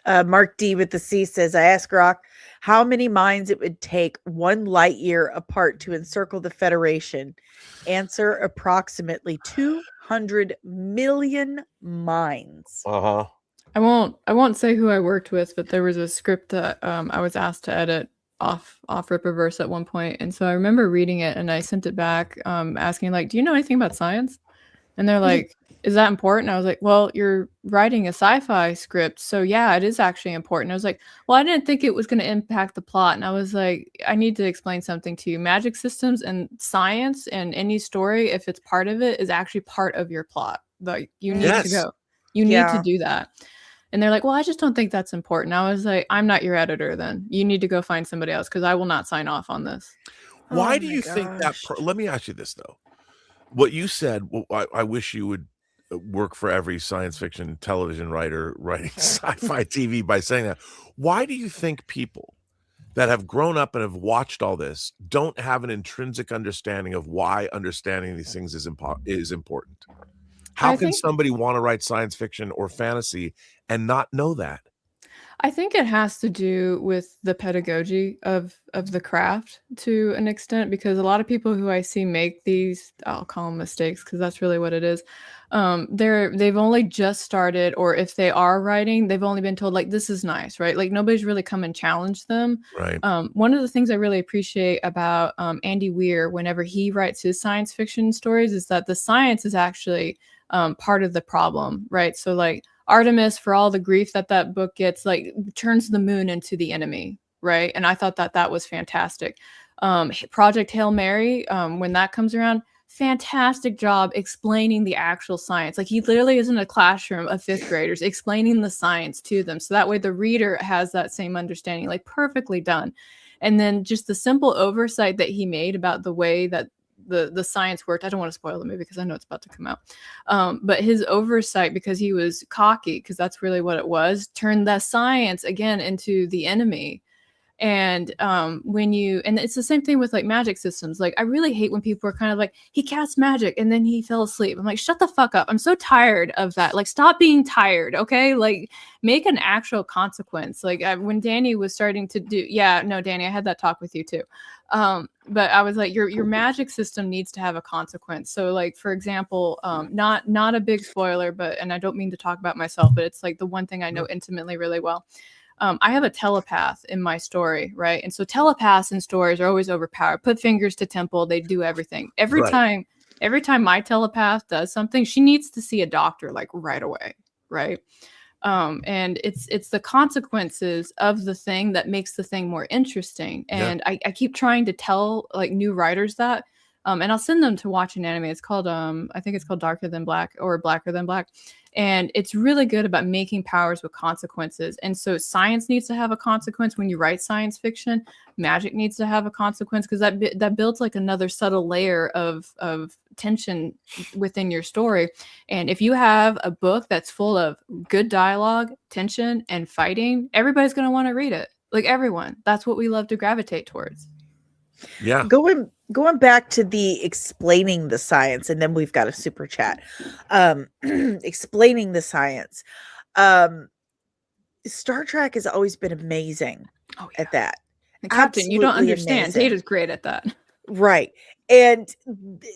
Mark D with the C says, I asked Rock how many minds it would take 1 light year apart to encircle the Federation. Answer, approximately 200 million minds. Uh-huh. I won't say who I worked with, but there was a script that I was asked to edit off Rippaverse at one point, and so I remember reading it and I sent it back, asking like, do you know anything about science? And they're like, is that important? I was like, well, you're writing a sci-fi script, so yeah, it is actually important. I was like, well, I didn't think it was going to impact the plot. And I was like, I need to explain something to you. Magic systems and science and any story, if it's part of it, is actually part of your plot. Like, you need to go. You need to do that. And they're like, well, I just don't think that's important. I was like, I'm not your editor then. You need to go find somebody else because I will not sign off on this. Why do you think that? Let me ask you this, though. What you said, well, I wish you would work for every science fiction television writer writing sci-fi TV by saying that. Why do you think people that have grown up and have watched all this don't have an intrinsic understanding of why understanding these things is important? How can somebody want to write science fiction or fantasy and not know that? I think it has to do with the pedagogy of the craft to an extent, because a lot of people who I see make these, I'll call them mistakes because that's really what it is. They've only just started, or if they are writing, they've only been told like, this is nice, right? Like nobody's really come and challenged them. Right. One of the things I really appreciate about Andy Weir, whenever he writes his science fiction stories, is that the science is actually part of the problem, right? So like Artemis, for all the grief that book gets, like turns the moon into the enemy, right? And I thought that was fantastic. Project Hail Mary, when that comes around, fantastic job explaining the actual science. Like he literally is in a classroom of 5th graders explaining the science to them, so that way the reader has that same understanding. Like perfectly done. And then just the simple oversight that he made about the way that the science worked. I don't want to spoil the movie because I know it's about to come out. But his oversight, because he was cocky, because that's really what it was, turned the science again into the enemy. And and it's the same thing with like magic systems. Like I really hate when people are kind of like, he cast magic and then he fell asleep. I'm like, shut the fuck up. I'm so tired of that. Like, stop being tired. Okay. Like make an actual consequence. Like when Danny was starting to do, Danny, I had that talk with you too. But I was like, your magic system needs to have a consequence. So like, for example, not a big spoiler, and I don't mean to talk about myself, but it's like the one thing I know intimately really well. I have a telepath in my story, right? And so telepaths in stories are always overpowered. Put fingers to temple, they do everything. Every time my telepath does something, she needs to see a doctor like right away, right? And it's the consequences of the thing that makes the thing more interesting. And I keep trying to tell like new writers that, and I'll send them to watch an anime. It's called I think it's called Darker Than Black or Blacker Than Black. And it's really good about making powers with consequences. And so science needs to have a consequence when you write science fiction. Magic needs to have a consequence, because that builds like another subtle layer of tension within your story. And if you have a book that's full of good dialogue, tension, and fighting, everybody's going to want to read it. Like everyone. That's what we love to gravitate towards. Yeah. Going back to the explaining the science, and then we've got a super chat. Explaining the science. Star Trek has always been amazing at that. And Captain, you don't understand. Amazing. Data's great at that. Right. And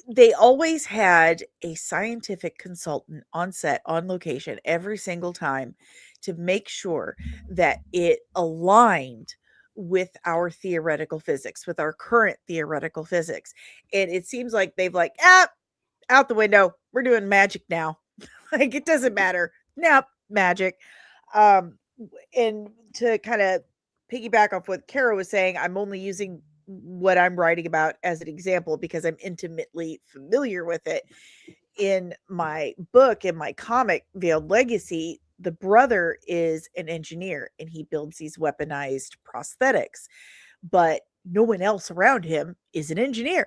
they always had a scientific consultant on set, on location, every single time to make sure that it aligned with our theoretical physics, with our current theoretical physics. And it seems like they've like, out the window. We're doing magic now. Like it doesn't matter. Nope, magic. And to kind of piggyback off what Kara was saying, I'm only using what I'm writing about as an example because I'm intimately familiar with it. In my book, in my comic, Veiled Legacy, the brother is an engineer and he builds these weaponized prosthetics, but no one else around him is an engineer.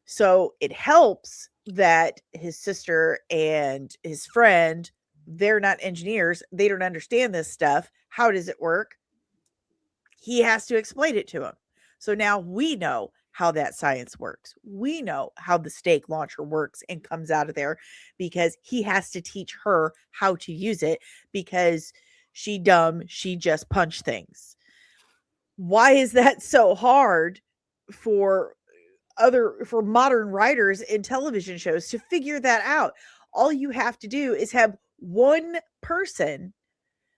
So it helps that his sister and his friend, they're not engineers. They don't understand this stuff. How does it work? He has to explain it to him. So now we know how that science works. We know how the stake launcher works and comes out of there because he has to teach her how to use it because she just punched things. Why is that so hard for modern writers in television shows to figure that out? All you have to do is have one person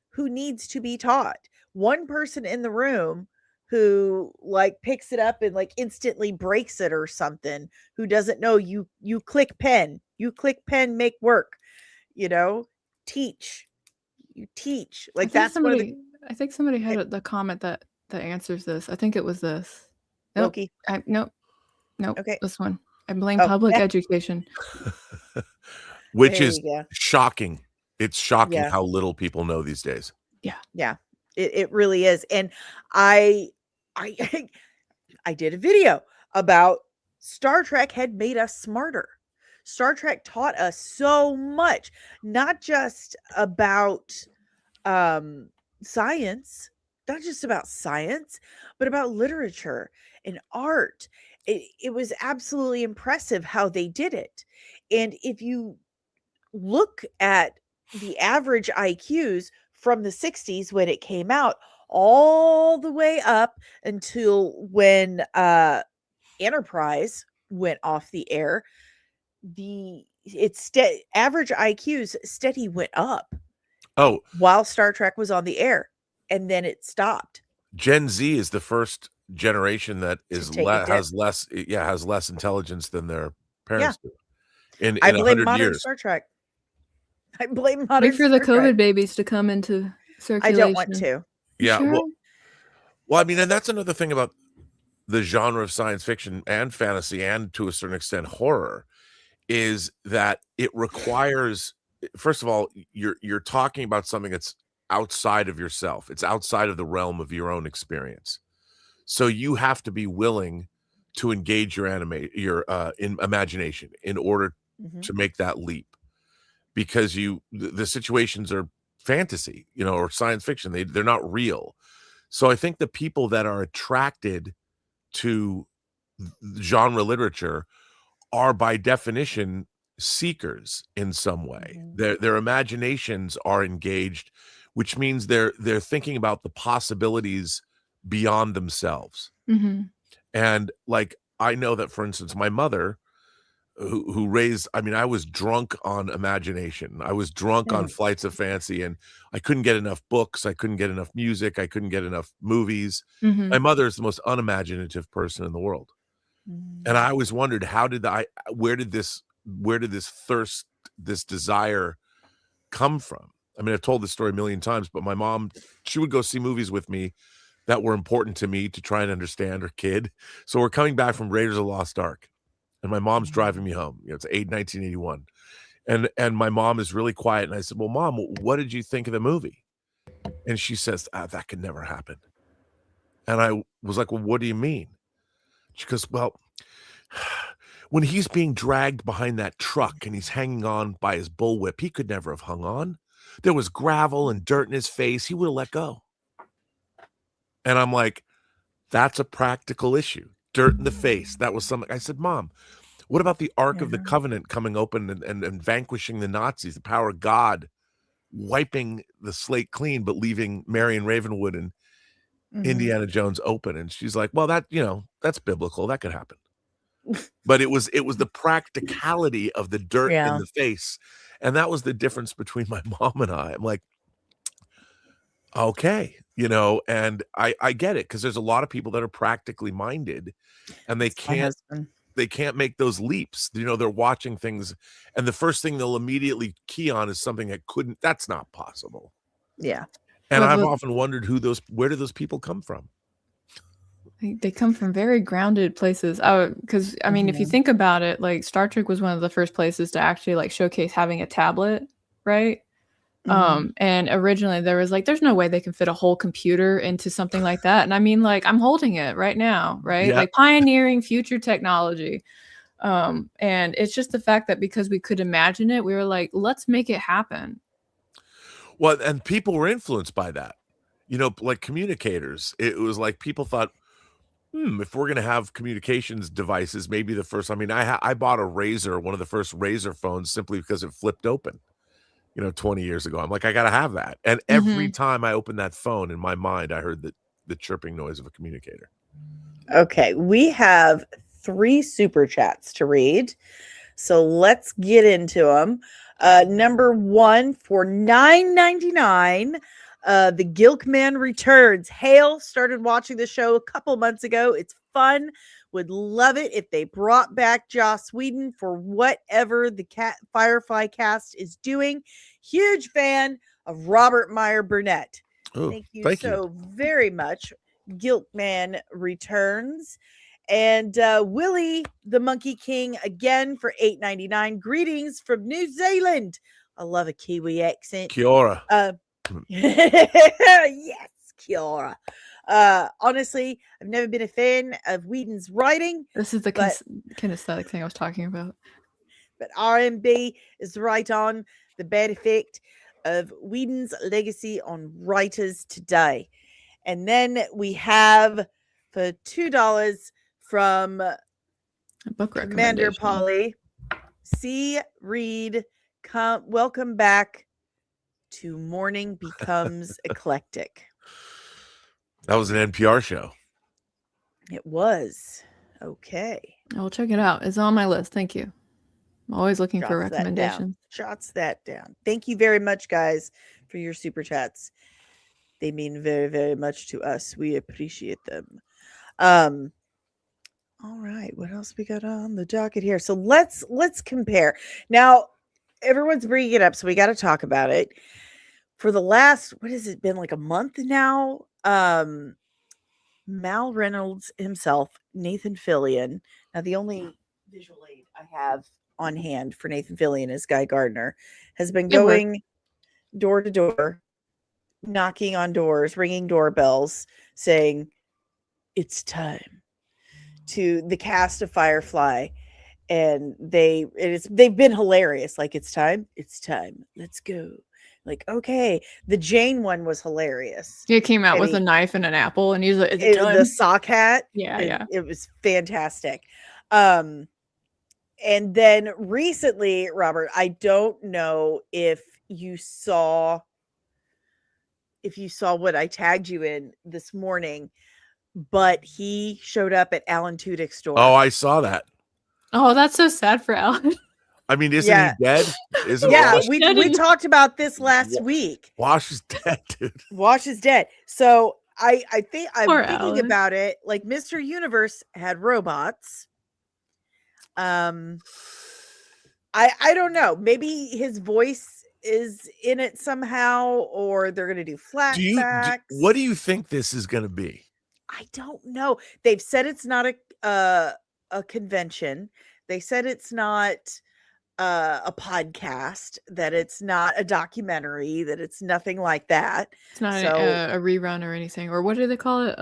who needs to be taught, one person in the room who like picks it up and like instantly breaks it or something, who doesn't know you click pen, make work, teach, like that's I think somebody had the comment that answers this. I think it was this. Nope. Loki. Nope. Okay. This one. I blame public education. Which is shocking. It's shocking how little people know these days. Yeah. Yeah. It really is. And I did a video about Star Trek had made us smarter. Star Trek taught us so much, not just about science, but about literature and art. It was absolutely impressive how they did it. And if you look at the average IQs from the 60s when it came out, all the way up until when Enterprise went off the air, average IQs steady went up. Oh, while Star Trek was on the air, and then it stopped. Gen Z is the first generation that has less intelligence than their parents do. In I blame 100 modern years. Star Trek. I blame modern. Wait for the COVID babies to come into circulation. I don't want to. Yeah. Sure? Well, I mean, and that's another thing about the genre of science fiction and fantasy, and to a certain extent horror, is that it requires, first of all, you're talking about something that's outside of yourself. It's outside of the realm of your own experience. So you have to be willing to engage your imagination in order to make that leap, because the situations are fantasy, or science fiction. They're not real. So I think the people that are attracted to genre literature are by definition seekers in some way. Their imaginations are engaged, which means they're thinking about the possibilities beyond themselves. And like, I know that, for instance, my mother, who raised, I mean, I was drunk on imagination. I was drunk on flights of fancy, and I couldn't get enough books. I couldn't get enough music. I couldn't get enough movies. My mother is the most unimaginative person in the world. And I always wondered, where did this thirst, this desire come from? I mean, I've told this story a million times, but my mom, she would go see movies with me that were important to me to try and understand her kid. So we're coming back from Raiders of the Lost Ark, and my mom's driving me home. It's 1981. And my mom is really quiet. And I said, well, Mom, what did you think of the movie? And she says, that could never happen. And I was like, well, what do you mean? She goes, well, when he's being dragged behind that truck and he's hanging on by his bullwhip, he could never have hung on. There was gravel and dirt in his face. He would have let go. And I'm like, that's a practical issue. Dirt in the face. That was something. I said, Mom, what about the Ark of the Covenant coming open and vanquishing the Nazis, the power of God, wiping the slate clean, but leaving Marion Ravenwood and Indiana Jones open? And she's like, well, that's biblical. That could happen. But it was the practicality of the dirt in the face. And that was the difference between my mom and I. I'm like, okay, and I get it, because there's a lot of people that are practically minded, and they can't make those leaps. They're watching things, and the first thing they'll immediately key on is something that's not possible. Yeah. And I've often wondered where do those people come from? They come from very grounded places. Because I mean, if you think about it, like Star Trek was one of the first places to actually like showcase having a tablet, right? And originally there was like, there's no way they can fit a whole computer into something like that. And I mean, like, I'm holding it right now, right? Yeah. Like pioneering future technology. And it's just the fact that because we could imagine it, we were like, let's make it happen. Well, and people were influenced by that, like communicators. It was like people thought, if we're going to have communications devices, maybe the first, I mean, I bought a Razor, one of the first Razor phones, simply because it flipped open, 20 years ago. I'm like, I got to have that. And every time I opened that phone, in my mind, I heard the chirping noise of a communicator. Okay, we have 3 super chats to read, so let's get into them. Number 1 for $9.99. The Gilkman returns. Hale started watching the show a couple months ago. It's fun. Would love it if they brought back Joss Whedon for whatever the Firefly cast is doing. Huge fan of Robert Meyer Burnett. Ooh, thank you very much. Gilkman returns. And Willie the Monkey King again for $8.99. Greetings from New Zealand. I love a Kiwi accent. Kia ora. Yes, kia ora. Honestly, I've never been a fan of Whedon's writing. This is the kinesthetic thing I was talking about. But RMB is right on the bad effect of Whedon's legacy on writers today. And then we have for $2 from book Commander Polly. Read, welcome back to Morning Becomes Eclectic. That was an NPR show. It was. Okay. I'll check it out. It's on my list. Thank you. I'm always looking for recommendations. Shots that down. Thank you very much, guys, for your super chats. They mean very, very much to us. We appreciate them. All right. What else we got on the docket here? So let's compare. Now, everyone's bringing it up, so we got to talk about it. For the last, what has it been, like a month now? Mal Reynolds himself, Nathan Fillion. Now, the only visual aid I have on hand for Nathan Fillion is Guy Gardner, has been going door to door, knocking on doors, ringing doorbells, saying, "It's time," to the cast of Firefly. And they've been hilarious. Like, it's time, let's go. Like, okay, the Jane one was hilarious. He came out with a knife and an apple, and he's like, the sock hat. Yeah. It was fantastic. And then recently, Robert, I don't know if you saw what I tagged you in this morning, but he showed up at Alan Tudyk's store. Oh, I saw that. Oh, that's so sad for Alan. I mean, isn't he dead? We talked about this last week. Wash is dead, dude. Wash is dead. So I'm thinking Alan. about it. Like, Mr. Universe had robots. I don't know. Maybe his voice is in it somehow, or they're gonna do flashbacks. What do you think this is gonna be? I don't know. They've said it's not a convention. They said it's not a podcast, that it's not a documentary, that it's nothing like that. It's not a rerun or anything, or what do they call it?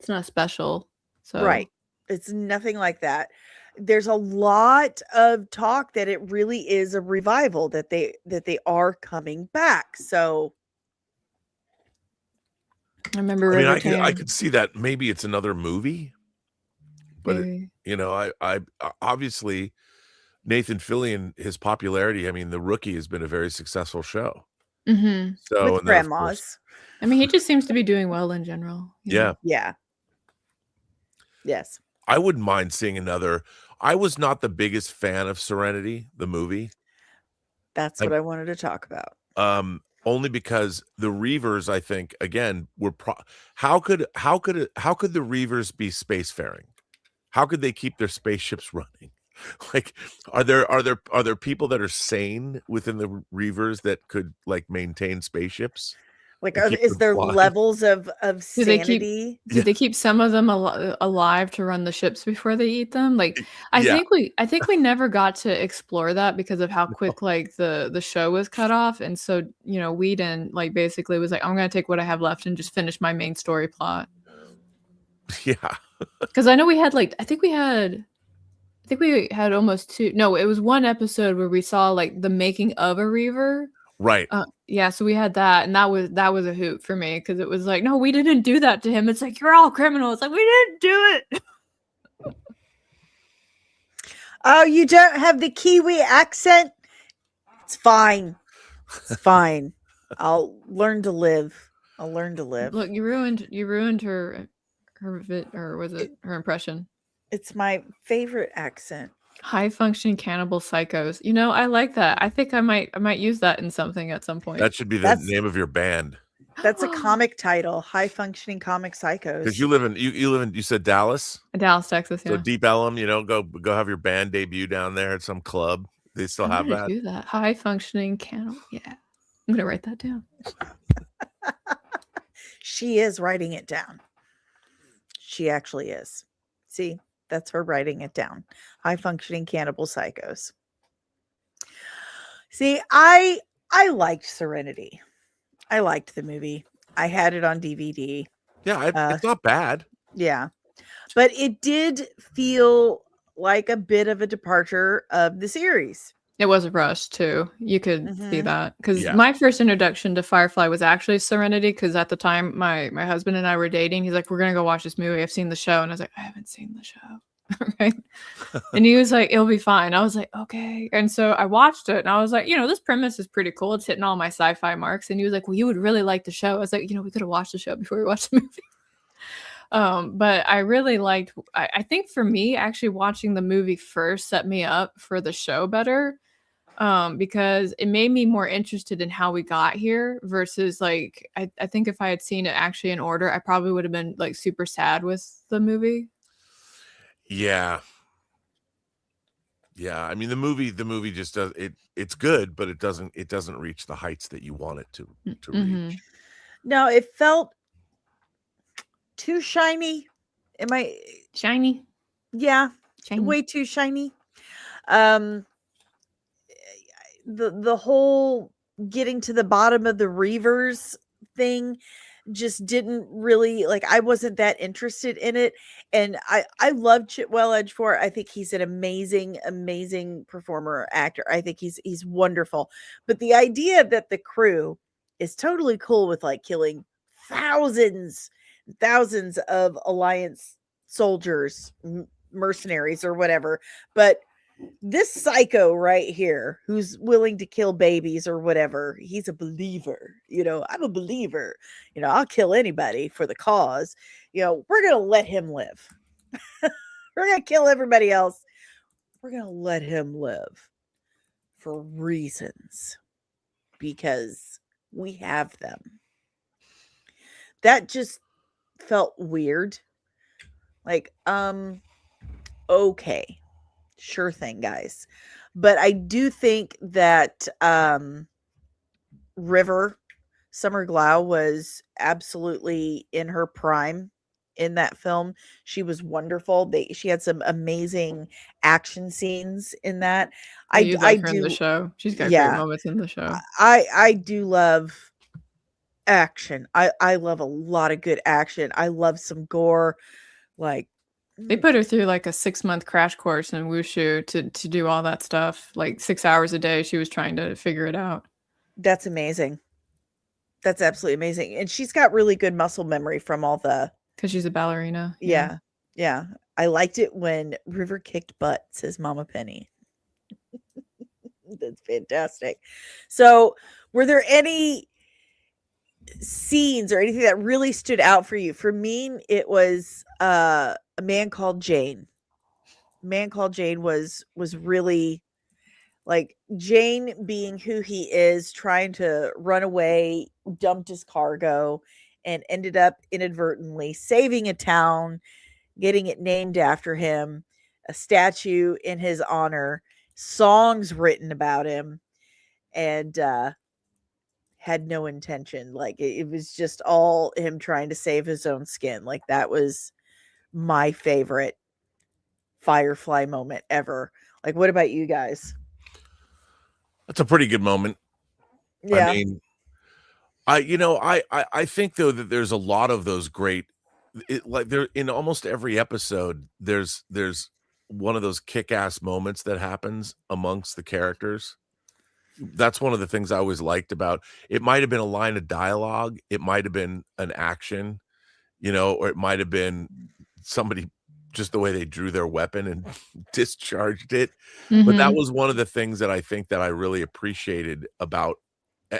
It's not special. So right, it's nothing like that. There's a lot of talk that it really is a revival, that they are coming back. So I remember. I could see that maybe it's another movie, but I obviously Nathan Fillion, his popularity. I mean, The Rookie has been a very successful show. Mm-hmm. So with grandmas. I mean, he just seems to be doing well in general. Yeah. Yeah. Yes. I wouldn't mind seeing another. I was not the biggest fan of Serenity, the movie. That's what I wanted to talk about. Only because the Reavers, I think, again, were how could the Reavers be spacefaring? How could they keep their spaceships running? Like, are there people that are sane within the Reavers that could, like, maintain spaceships? Like, is there levels of sanity? Do they keep some of them alive to run the ships before they eat them? Like, I think we never got to explore that because of how quick like the show was cut off, and so Whedon like basically was like, I'm gonna take what I have left and just finish my main story plot. Yeah, because I know we had I think we had almost two. No, it was one episode where we saw like the making of a Reaver. Right. Yeah, so we had that, and that was a hoot for me because it was like, no, we didn't do that to him. It's like, you're all criminals. Like, we didn't do it. Oh, you don't have the Kiwi accent? It's fine. It's fine. I'll learn to live. I'll learn to live. Look, you ruined her impression. It's my favorite accent. High functioning cannibal psychos. You know, I like that. I think I might use that in something at some point. That should be the name of your band. That's a comic title. High functioning comic psychos. Because you live in you said Dallas? Dallas, Texas, yeah. So Deep Ellum, go have your band debut down there at some club. They still have that. Do that. High functioning cannibal. Yeah. I'm gonna write that down. She is writing it down. She actually is. See, that's her writing it down. High functioning cannibal psychos. See, I liked Serenity. I liked the movie. I had it on DVD. Yeah, it's not bad. Yeah. But it did feel like a bit of a departure of the series. It was a rush too. You could see that because my first introduction to Firefly was actually Serenity. Because at the time, my husband and I were dating. He's like, "We're gonna go watch this movie. I've seen the show," and I was like, "I haven't seen the show." Right? And he was like, "It'll be fine." I was like, "Okay." And so I watched it, and I was like, "This premise is pretty cool. It's hitting all my sci-fi marks." And he was like, "Well, you would really like the show." I was like, "We could have watched the show before we watched the movie." But I really liked. I think for me, actually watching the movie first set me up for the show better. Because it made me more interested in how we got here versus like I think if I had seen it actually in order, I probably would have been like super sad with the movie. Yeah. Yeah. I mean the movie just does it's good, but it doesn't reach the heights that you want it to reach. No, it felt too shiny. Am I shiny? Yeah. Shiny. Way too shiny. The whole getting to the bottom of the Reavers thing just didn't really I wasn't that interested in it. And I love Chitwell Edgefor. I think he's an amazing performer, actor. I think he's wonderful. But the idea that the crew is totally cool with killing thousands of Alliance soldiers, mercenaries or whatever, but this psycho right here who's willing to kill babies or whatever, he's a believer. I'm a believer. I'll kill anybody for the cause. We're going to let him live. We're going to kill everybody else. We're going to let him live for reasons because we have them. That just felt weird. Okay. Sure thing, guys. But I do think that River Summer Glau was absolutely in her prime in that film. She was wonderful. She had some amazing action scenes in that. I do her in the show. She's got great moments in the show. I do love action. I love a lot of good action. I love some gore. They put her through a 6-month crash course in wushu to do all that stuff. 6 hours a day, she was trying to figure it out. That's amazing. That's absolutely amazing. And she's got really good muscle memory from all the... Because she's a ballerina. Yeah. I liked it when River kicked butt, says Mama Penny. That's fantastic. So were there any scenes or anything that really stood out for you? For me, it was... A Man Called Jane. Man Called Jane was really Jane being who he is, trying to run away, dumped his cargo, and ended up inadvertently saving a town, getting it named after him, a statue in his honor, songs written about him, and had no intention. It was just all him trying to save his own skin. That was my favorite Firefly moment ever. What about you guys? That's a pretty good moment. Yeah. I mean, I think though that there's a lot of those great, there in almost every episode, there's one of those kick-ass moments that happens amongst the characters. that's one of the things I always liked about it. Might have been a line of dialogue, it might have been an action, or it might have been somebody just the way they drew their weapon and discharged it. But that was one of the things that I think that I really appreciated about,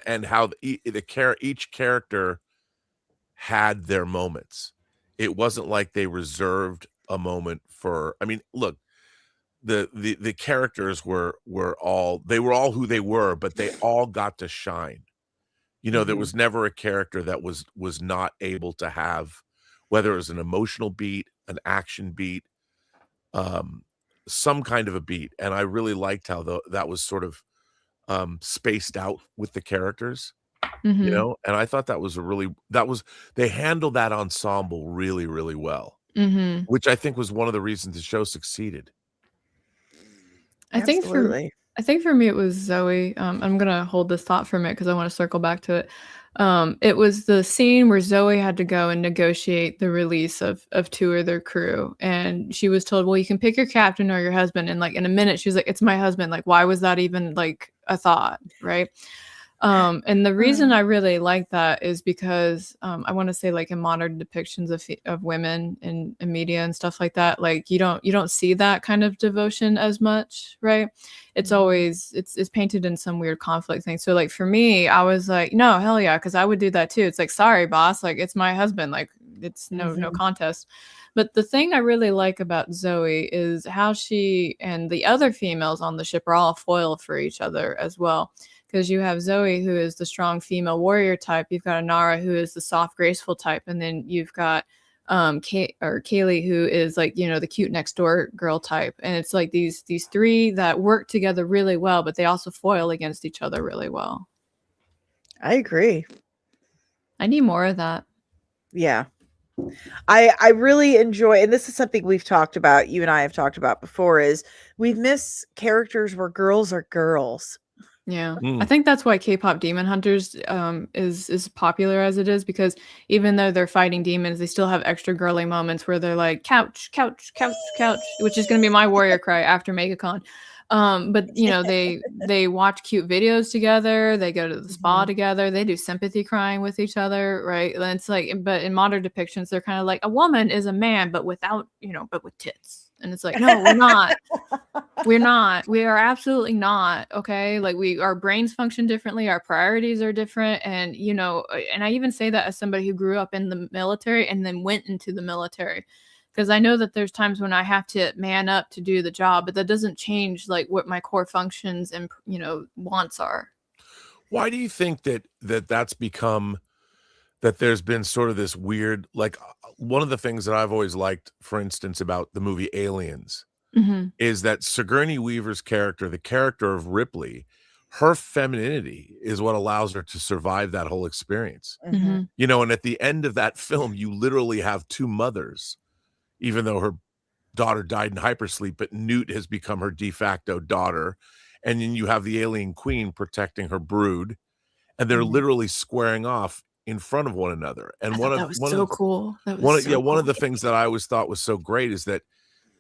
and how each character had their moments. It wasn't like they reserved a moment for. I mean, look, the characters were all who they were, but they all got to shine. There was never a character that was not able to have, whether it was an emotional beat, an action beat, some kind of a beat. And I really liked how that was sort of spaced out with the characters, and I thought they handled that ensemble really, really well, which I think was one of the reasons the show succeeded. I think for me it was Zoe. I'm gonna hold this thought for a minute because I want to circle back to it. It was the scene where Zoe had to go and negotiate the release of two of their crew, and she was told, well, you can pick your captain or your husband, and like in a minute she was like, it's my husband. Like, why was that even like a thought, right? And the reason I really like that is because I want to say, like, in modern depictions of women in media and stuff like that, like you don't see that kind of devotion as much, right? It's always it's painted in some weird conflict thing. So like for me, I was like, no, hell yeah, because I would do that too. It's like, sorry, boss, like it's my husband, like it's no contest. But the thing I really like about Zoe is how she and the other females on the ship are all a foil for each other as well. Because you have Zoe, who is the strong female warrior type. You've got Inara, who is the soft, graceful type. And then you've got Kaylee, who is like, the cute next door girl type. And it's like these three that work together really well, but they also foil against each other really well. I agree. I need more of that. Yeah. I really enjoy, and this is something we've talked about, you and I have talked about before, is we miss characters where girls are girls. Yeah, I think that's why K-pop Demon Hunters is popular as it is, because even though they're fighting demons, they still have extra girly moments where they're like couch, couch, couch, couch, which is going to be my warrior cry after MegaCon. But they watch cute videos together, they go to the spa together, they do sympathy crying with each other, right? And it's like, but in modern depictions, they're kind of like a woman is a man, but without, but with tits. And it's like, no, we're not. We're not. We are absolutely not. Okay. Like our brains function differently. Our priorities are different. And, and I even say that as somebody who grew up in the military and then went into the military, because I know that there's times when I have to man up to do the job, but that doesn't change like what my core functions and, wants are. Why do you think that's become, that there's been sort of this weird, like one of the things that I've always liked, for instance, about the movie Aliens, is that Sigourney Weaver's character, the character of Ripley, her femininity is what allows her to survive that whole experience. And at the end of that film, you literally have two mothers, even though her daughter died in hypersleep, but Newt has become her de facto daughter. And then you have the alien queen protecting her brood, and they're literally squaring off in front of one another. And that was so cool. One of the things that I always thought was so great is that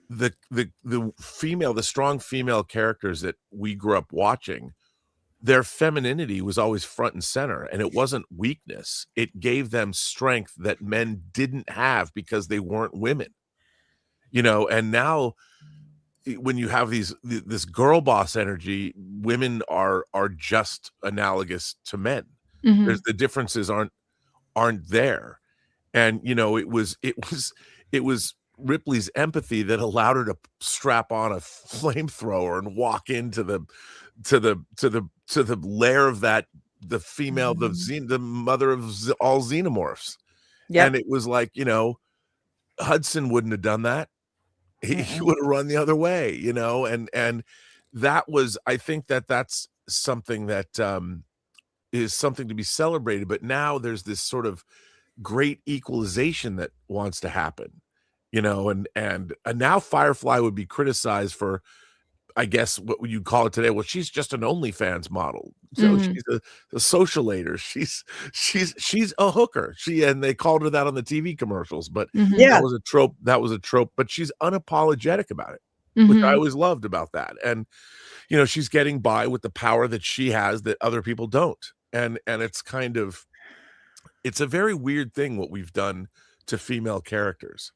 the strong female characters that we grew up watching, their femininity was always front and center, and it wasn't weakness. It gave them strength that men didn't have because they weren't women. And now when you have this girl boss energy, women are just analogous to men. There's the differences aren't there. And it was Ripley's empathy that allowed her to strap on a flamethrower and walk into the lair of the female, the mother of all xenomorphs. And it was like, Hudson wouldn't have done that. He would have run the other way, and that was, I think that's something that is something to be celebrated. But now there's this sort of great equalization that wants to happen, and now Firefly would be criticized for, I guess, what would you call it today? Well, she's just an OnlyFans model. So she's a socialator. She's a hooker. And they called her that on the TV commercials, but that was a trope. But she's unapologetic about it. which I always loved about that. And, she's getting by with the power that she has that other people don't. And it's it's a very weird thing what we've done to female characters.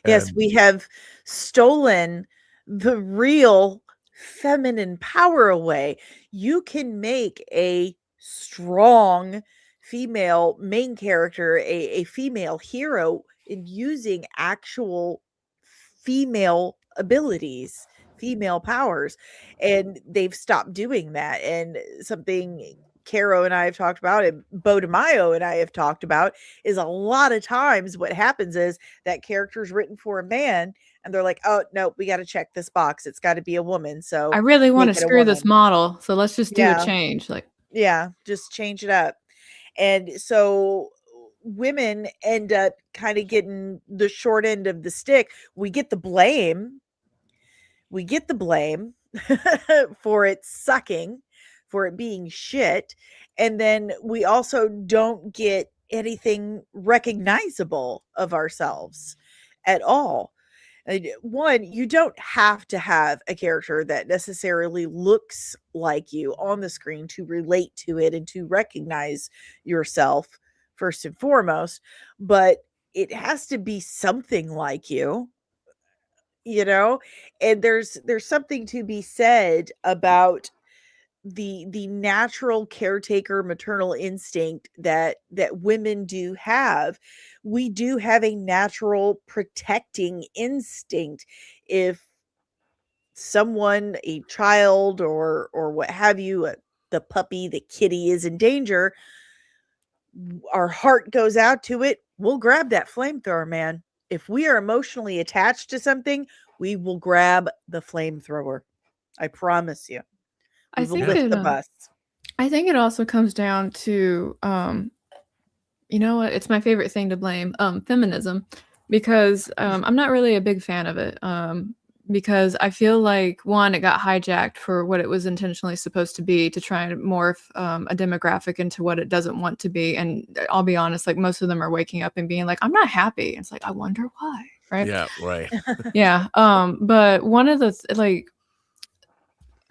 Yes, we have stolen the real feminine power away. You can make a strong female main character, a female hero, in using actual female abilities, female powers, and they've stopped doing that. And something Caro and I have talked about, and Bo DeMaio and I have talked about, is a lot of times what happens is that character's written for a man, and they're like, oh no, we got to check this box, it's got to be a woman. So I really want to make it a screw this woman. model, so let's just do a Yeah. change. Like, Yeah, just change it up. And so women end up kind of getting the short end of the stick. We get the blame for it sucking, for it being shit. And then we also don't get anything recognizable of ourselves at all. One, you don't have to have a character that necessarily looks like you on the screen to relate to it and to recognize yourself first and foremost, but it has to be something like you, and there's something to be said about the natural caretaker maternal instinct that women do have. We do have a natural protecting instinct. If someone, a child or what have you, the puppy, the kitty is in danger, our heart goes out to it. We'll grab that flamethrower, man. If we are emotionally attached to something, we will grab the flamethrower. I promise you. I think it also comes down to, you know what? It's my favorite thing to blame, feminism, because I'm not really a big fan of it. Because I feel like, one, it got hijacked for what it was intentionally supposed to be, to try and morph a demographic into what it doesn't want to be. And I'll be honest, like, most of them are waking up and being like, I'm not happy. It's like, I wonder why, right? Yeah, right. Yeah. But one of the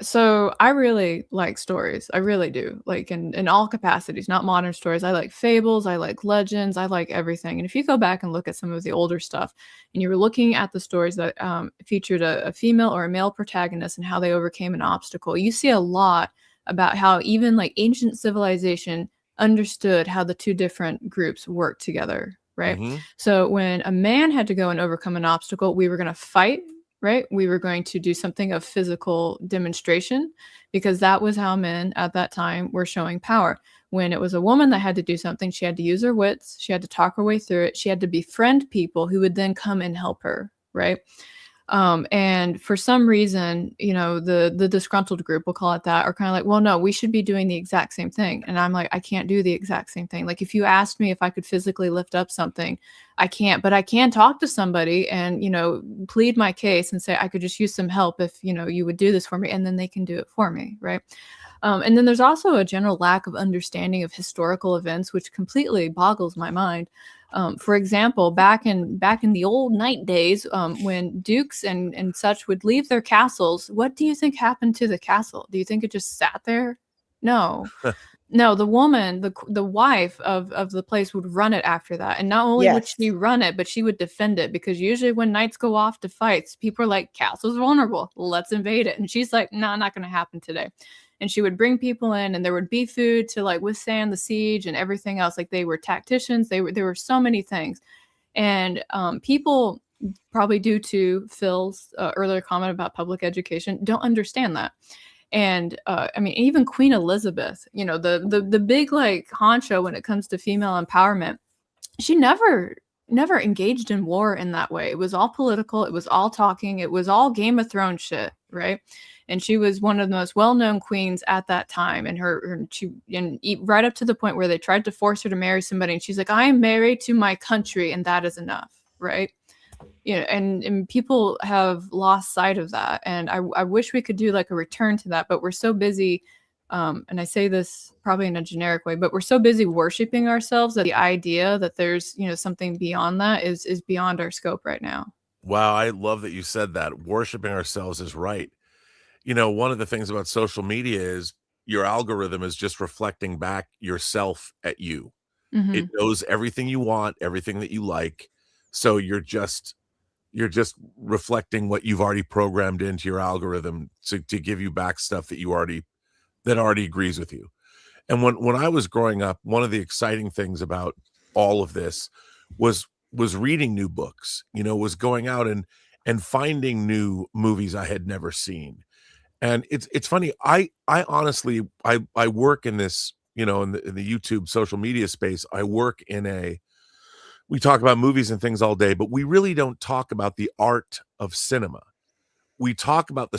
so I really like stories. I really do, like, in all capacities, not modern stories. I like fables, I like legends, I like everything. And if you go back and look at some of the older stuff, and you were looking at the stories that featured a female or a male protagonist and how they overcame an obstacle, you see a lot about how even like ancient civilization understood how the two different groups worked together, right? Mm-hmm. So when a man had to go and overcome an obstacle, we were going to fight, right? We were going to do something of physical demonstration, because that was how men at that time were showing power. When it was a woman that had to do something, she had to use her wits, she had to talk her way through it, she had to befriend people who would then come and help her, right? And for some reason, the disgruntled group, we'll call it that, are kind of like, well, no, we should be doing the exact same thing. And I'm like, I can't do the exact same thing. Like, if you asked me if I could physically lift up something, I can't, but I can talk to somebody and, plead my case and say, I could just use some help if, you would do this for me. And then they can do it for me. Right. And then there's also a general lack of understanding of historical events, which completely boggles my mind. For example, back in the old night days, when dukes and such would leave their castles, what do you think happened to the castle? Do you think it just sat there? No. No, the woman, the wife of the place would run it after that. And not only would she run it, but she would defend it, because usually when knights go off to fights, people are like, castle's vulnerable, let's invade it. And she's like, no, not going to happen today. And she would bring people in, and there would be food to like withstand the siege and everything else. Like, they were tacticians. There were so many things. And people, probably due to Phil's earlier comment about public education, don't understand that. And I mean, even Queen Elizabeth, the big like honcho when it comes to female empowerment, she never engaged in war in that way. It was all political. It was all talking. It was all Game of Thrones shit, right? And she was one of the most well-known queens at that time. And right up to the point where they tried to force her to marry somebody, and she's like, I am married to my country, and that is enough, right? And people have lost sight of that. And I wish we could do like a return to that, but we're so busy. And I say this probably in a generic way, but we're so busy worshiping ourselves that the idea that there's, something beyond that is beyond our scope right now. Wow, I love that you said that. Worshiping ourselves is right. You know, one of the things about social media is your algorithm is just reflecting back yourself at you. It Mhm. knows everything you want, everything that you like. So you're just reflecting what you've already programmed into your algorithm to give you back stuff that already agrees with you. And when I was growing up, one of the exciting things about all of this was reading new books, was going out and finding new movies I had never seen. And it's funny, I honestly I work in this, in the YouTube social media space. I work in we talk about movies and things all day, but we really don't talk about the art of cinema. We talk about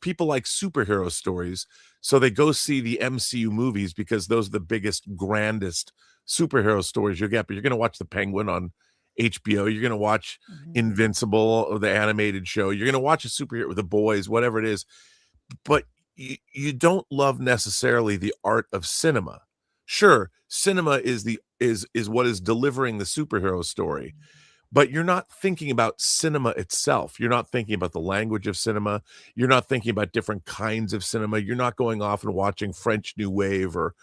people like superhero stories, so they go see the MCU movies because those are the biggest, grandest superhero stories you'll get. But you're going to watch The Penguin on HBO. You're going to watch Invincible or the animated show. You're going to watch a superhero with The Boys, whatever it is. But you don't love necessarily the art of cinema. Sure, cinema is what is delivering the superhero story, but you're not thinking about cinema itself. You're not thinking about the language of cinema. You're not thinking about different kinds of cinema. You're not going off and watching French New Wave or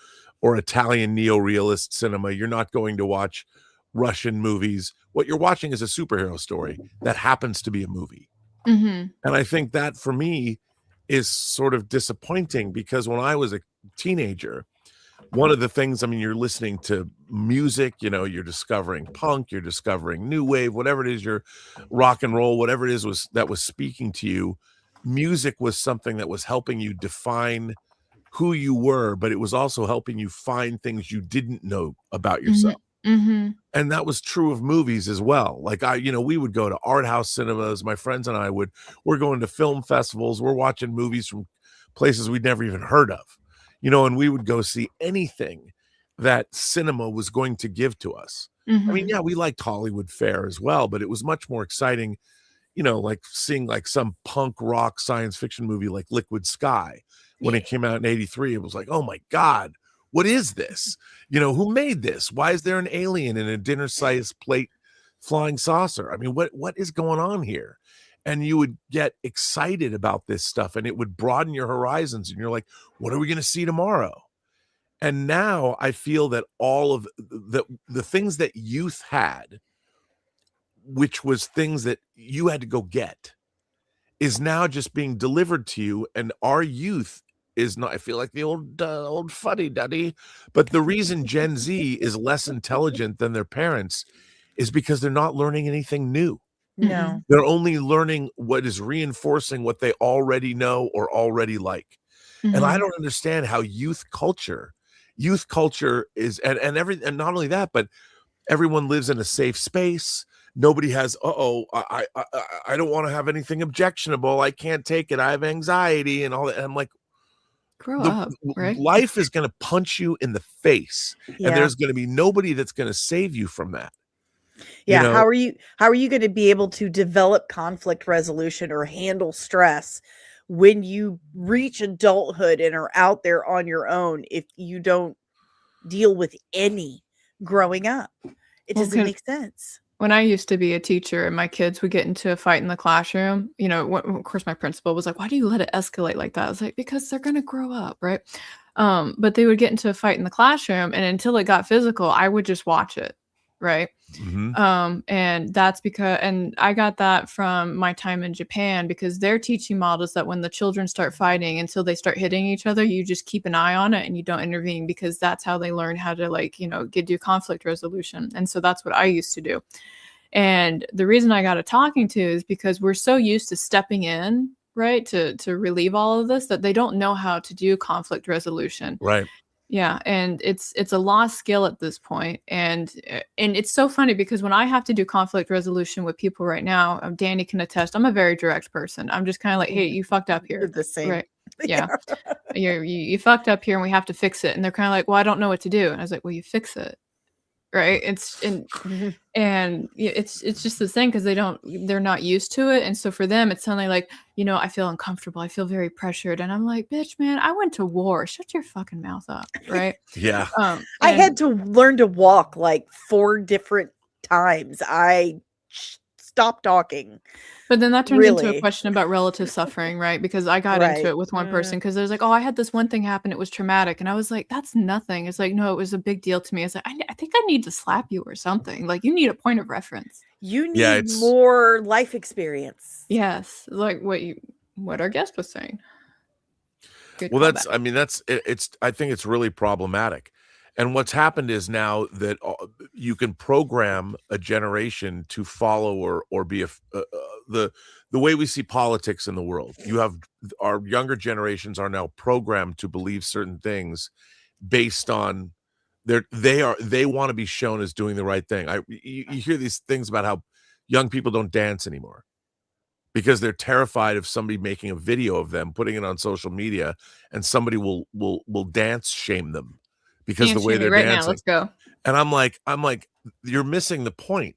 Italian neo-realist cinema. You're not going to watch Russian movies. What you're watching is a superhero story that happens to be a movie. Mhm. And I think that for me is sort of disappointing because when I was a teenager, one of the things, I mean, you're listening to music, you're discovering punk, you're discovering new wave, whatever it is, your rock and roll, whatever it is that was speaking to you. Music was something that was helping you define who you were, but it was also helping you find things you didn't know about yourself. Mhm. And that was true of movies as well. Like we would go to art house cinemas. My friends and I we're going to film festivals. We're watching movies from places we'd never even heard of, and we would go see anything that cinema was going to give to us. I mean, Mhm. yeah, we liked Hollywood fare as well, but it was much more exciting, like seeing like some punk rock science fiction movie like Liquid Sky when it came out in 83. It was like, oh my God, what is this? Who made this? Why is there an alien in a dinner-sized plate flying saucer? I mean, what is going on here? And you would get excited about this stuff and it would broaden your horizons. And you're like, what are we going to see tomorrow? And now I feel that all of the things that youth had, which was things that you had to go get, is now just being delivered to you. And our youth is not, I feel like the old fuddy duddy, but the reason Gen Z is less intelligent than their parents is because they're not learning anything new. No. They're only learning what is reinforcing what they already know or already like. And I Mhm. don't understand how youth culture is, and not only that, but everyone lives in a safe space. Nobody has, I don't want to have anything objectionable. I can't take it. I have anxiety and all that. And I'm like, Grow up, right? life is going to punch you in the face, and Yeah. there's going to be nobody that's going to save you from that. Yeah. How are you going to be able to develop conflict resolution or handle stress when you reach adulthood and are out there on your own if you don't deal with any growing up? It Well, doesn't 'cause make sense. when I used to be a teacher and my kids would get into a fight in the classroom, of course, my principal was like, "Why do you let it escalate like that?" I was like, "Because they're gonna grow up, right?" But they would get into a fight in the classroom, and until it got physical, I would just watch it, right? Mhm. And that's because, and I got that from my time in Japan because their teaching model is that when the children start fighting until they start hitting each other, you just keep an eye on it and you don't intervene because that's how they learn how to do conflict resolution. And so that's what I used to do. And the reason I got a talking to is because we're so used to stepping in, right, to relieve all of this that they don't know how to do conflict resolution. Right. Yeah, and it's a lost skill at this point, and it's so funny because when I have to do conflict resolution with people right now, Danny can attest. I'm a very direct person. I'm just kind of like, hey, you fucked up You're here, the same. right? Yeah, you fucked up here, and we have to fix it. And they're kind of like, well, I don't know what to do. And I was like, well, you fix it, right? And it's just the thing because they're not used to it, and so for them it's suddenly like, I feel uncomfortable, I feel very pressured, and I'm like, bitch, man, I went to war, shut your fucking mouth up, right? Yeah. I had to learn to walk like 4 different times. I stop talking. But then that turns into a question about relative suffering, right? Because I got into it with one person because there's like, oh, I had this one thing happen. It was traumatic. And I was like, that's nothing. It's like, no, it was a big deal to me. It's like, I think I need to slap you or something. Like, you need a point of reference. You need more life experience. Yes. Like what our guest was saying. Good callback. I think it's really problematic. And what's happened is now that you can program a generation to follow or be the way we see politics in the world. You have our younger generations are now programmed to believe certain things based on they want to be shown as doing the right thing. You hear these things about how young people don't dance anymore because they're terrified of somebody making a video of them, putting it on social media, and somebody will dance shame them. Because the way they're dancing. Now, let's go. And I'm like, you're missing the point.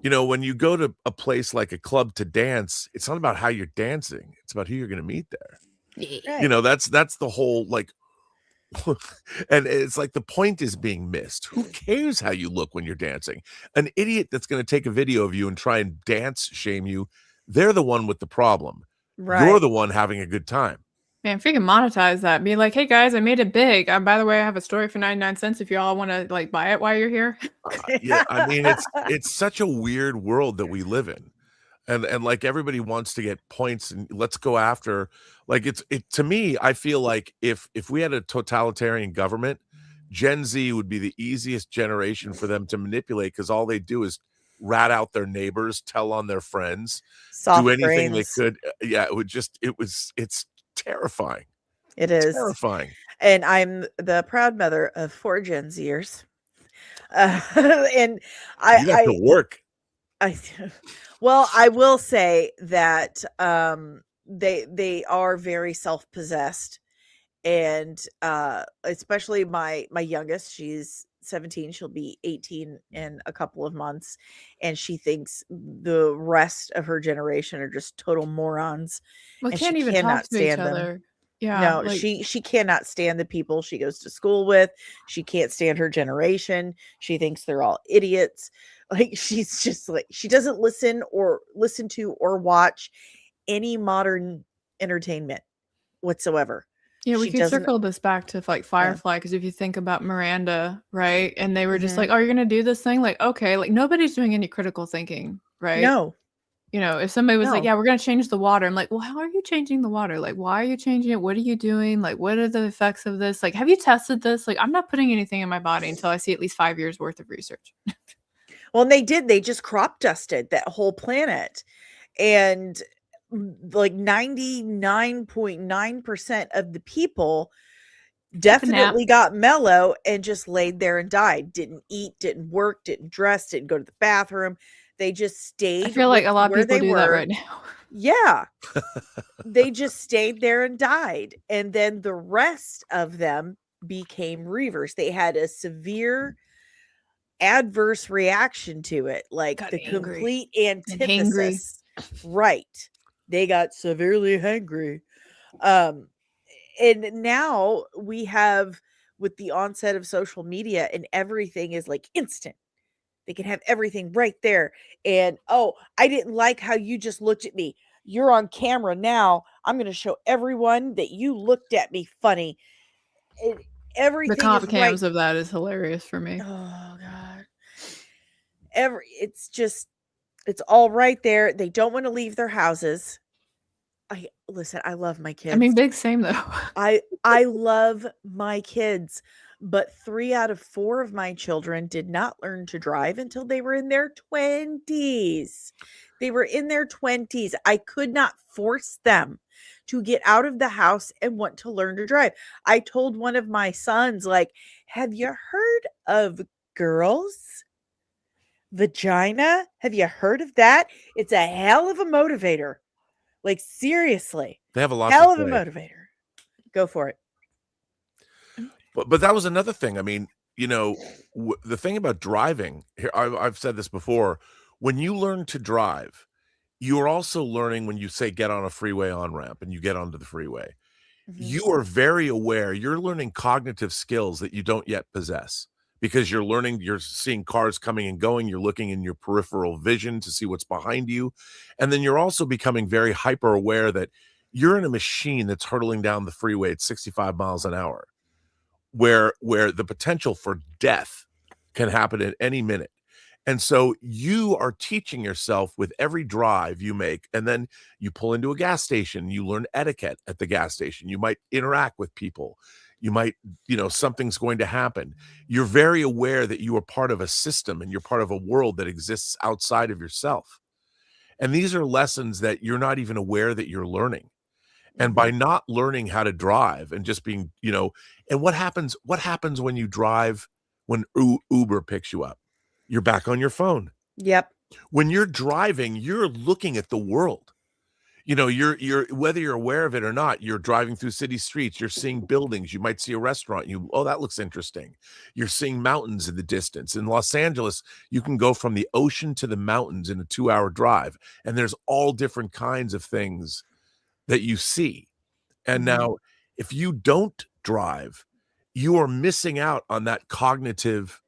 When you go to a place like a club to dance, it's not about how you're dancing. It's about who you're going to meet there. Right. That's the whole, like, and it's like the point is being missed. Who cares how you look when you're dancing? An idiot that's going to take a video of you and try and dance shame you, they're the one with the problem. Right. You're the one having a good time. Man, if you can monetize that, be like, hey guys, I made it big. By the way, I have a story for 99 cents if you all want to like buy it while you're here. Yeah, I mean, it's such a weird world that we live in. And like everybody wants to get points and let's go after, like to me, I feel like if we had a totalitarian government, Gen Z would be the easiest generation for them to manipulate because all they do is rat out their neighbors, tell on their friends, do anything they could. Yeah, it's terrifying. It is terrifying. And I'm the proud mother of 4 Gen Zers. And you have to work. Well, I will say that they are very self-possessed, and especially my youngest, she's 17, she'll be 18 in a couple of months, and she thinks the rest of her generation are just total morons. Well, can't even talk to each other. Yeah. No, she cannot stand the people she goes to school with. She can't stand her generation. She thinks they're all idiots. Like, she's just like, she doesn't listen to or watch any modern entertainment whatsoever. Yeah, we can circle this back to like Firefly, because if you think about Miranda, right? And they were just like, oh, you're gonna do this thing? Like, okay, like nobody's doing any critical thinking, right? No. If somebody was like, yeah, we're gonna change the water. I'm like, well, how are you changing the water? Like, why are you changing it? What are you doing? Like, what are the effects of this? Like, have you tested this? Like, I'm not putting anything in my body until I see at least 5 years worth of research. Well, and they just crop dusted that whole planet. And like 99.9% of the people definitely got mellow and just laid there and died. Didn't eat, didn't work, didn't dress, didn't go to the bathroom. They just stayed. I feel like a lot of people do that right now. Yeah. They just stayed there and died. And then the rest of them became reavers. They had a severe adverse reaction to it, like got the angry. Complete antithesis. Right. They got severely hangry. And now we have, with the onset of social media, and everything is like instant. They can have everything right there. And, oh, I didn't like how you just looked at me. You're on camera now. I'm going to show everyone that you looked at me funny. Everything. The comp cams of that is hilarious for me. Oh God. It's all right there. They don't want to leave their houses. I love my kids. I mean, big same though. I love my kids, but 3 out of 4 of my children did not learn to drive until they were in their 20s. They were in their 20s. I could not force them to get out of the house and want to learn to drive. I told one of my sons, like, have you heard of girls' vagina? Have you heard of that? It's a hell of a motivator. Like, seriously. They have a lot hell of a motivator. Go for it. But that was another thing. I mean, the thing about driving here, I've said this before, when you learn to drive, you're also learning when you say get on a freeway on-ramp and you get onto the freeway. Mm-hmm. You are very aware. You're learning cognitive skills that you don't yet possess because you're learning, you're seeing cars coming and going, you're looking in your peripheral vision to see what's behind you. And then you're also becoming very hyper aware that you're in a machine that's hurtling down the freeway at 65 miles an hour, where the potential for death can happen at any minute. And so you are teaching yourself with every drive you make, and then you pull into a gas station, you learn etiquette at the gas station. You might interact with people. You might, something's going to happen. You're very aware that you are part of a system and you're part of a world that exists outside of yourself. And these are lessons that you're not even aware that you're learning. And by not learning how to drive and just being, and what happens when you drive, when Uber picks you up? You're back on your phone. Yep. When you're driving, you're looking at the world. You're whether you're aware of it or not, you're driving through city streets, you're seeing buildings, you might see a restaurant, that looks interesting. You're seeing mountains in the distance. In Los Angeles, you can go from the ocean to the mountains in a 2-hour drive, and there's all different kinds of things that you see. And now, if you don't drive, you are missing out on that cognitive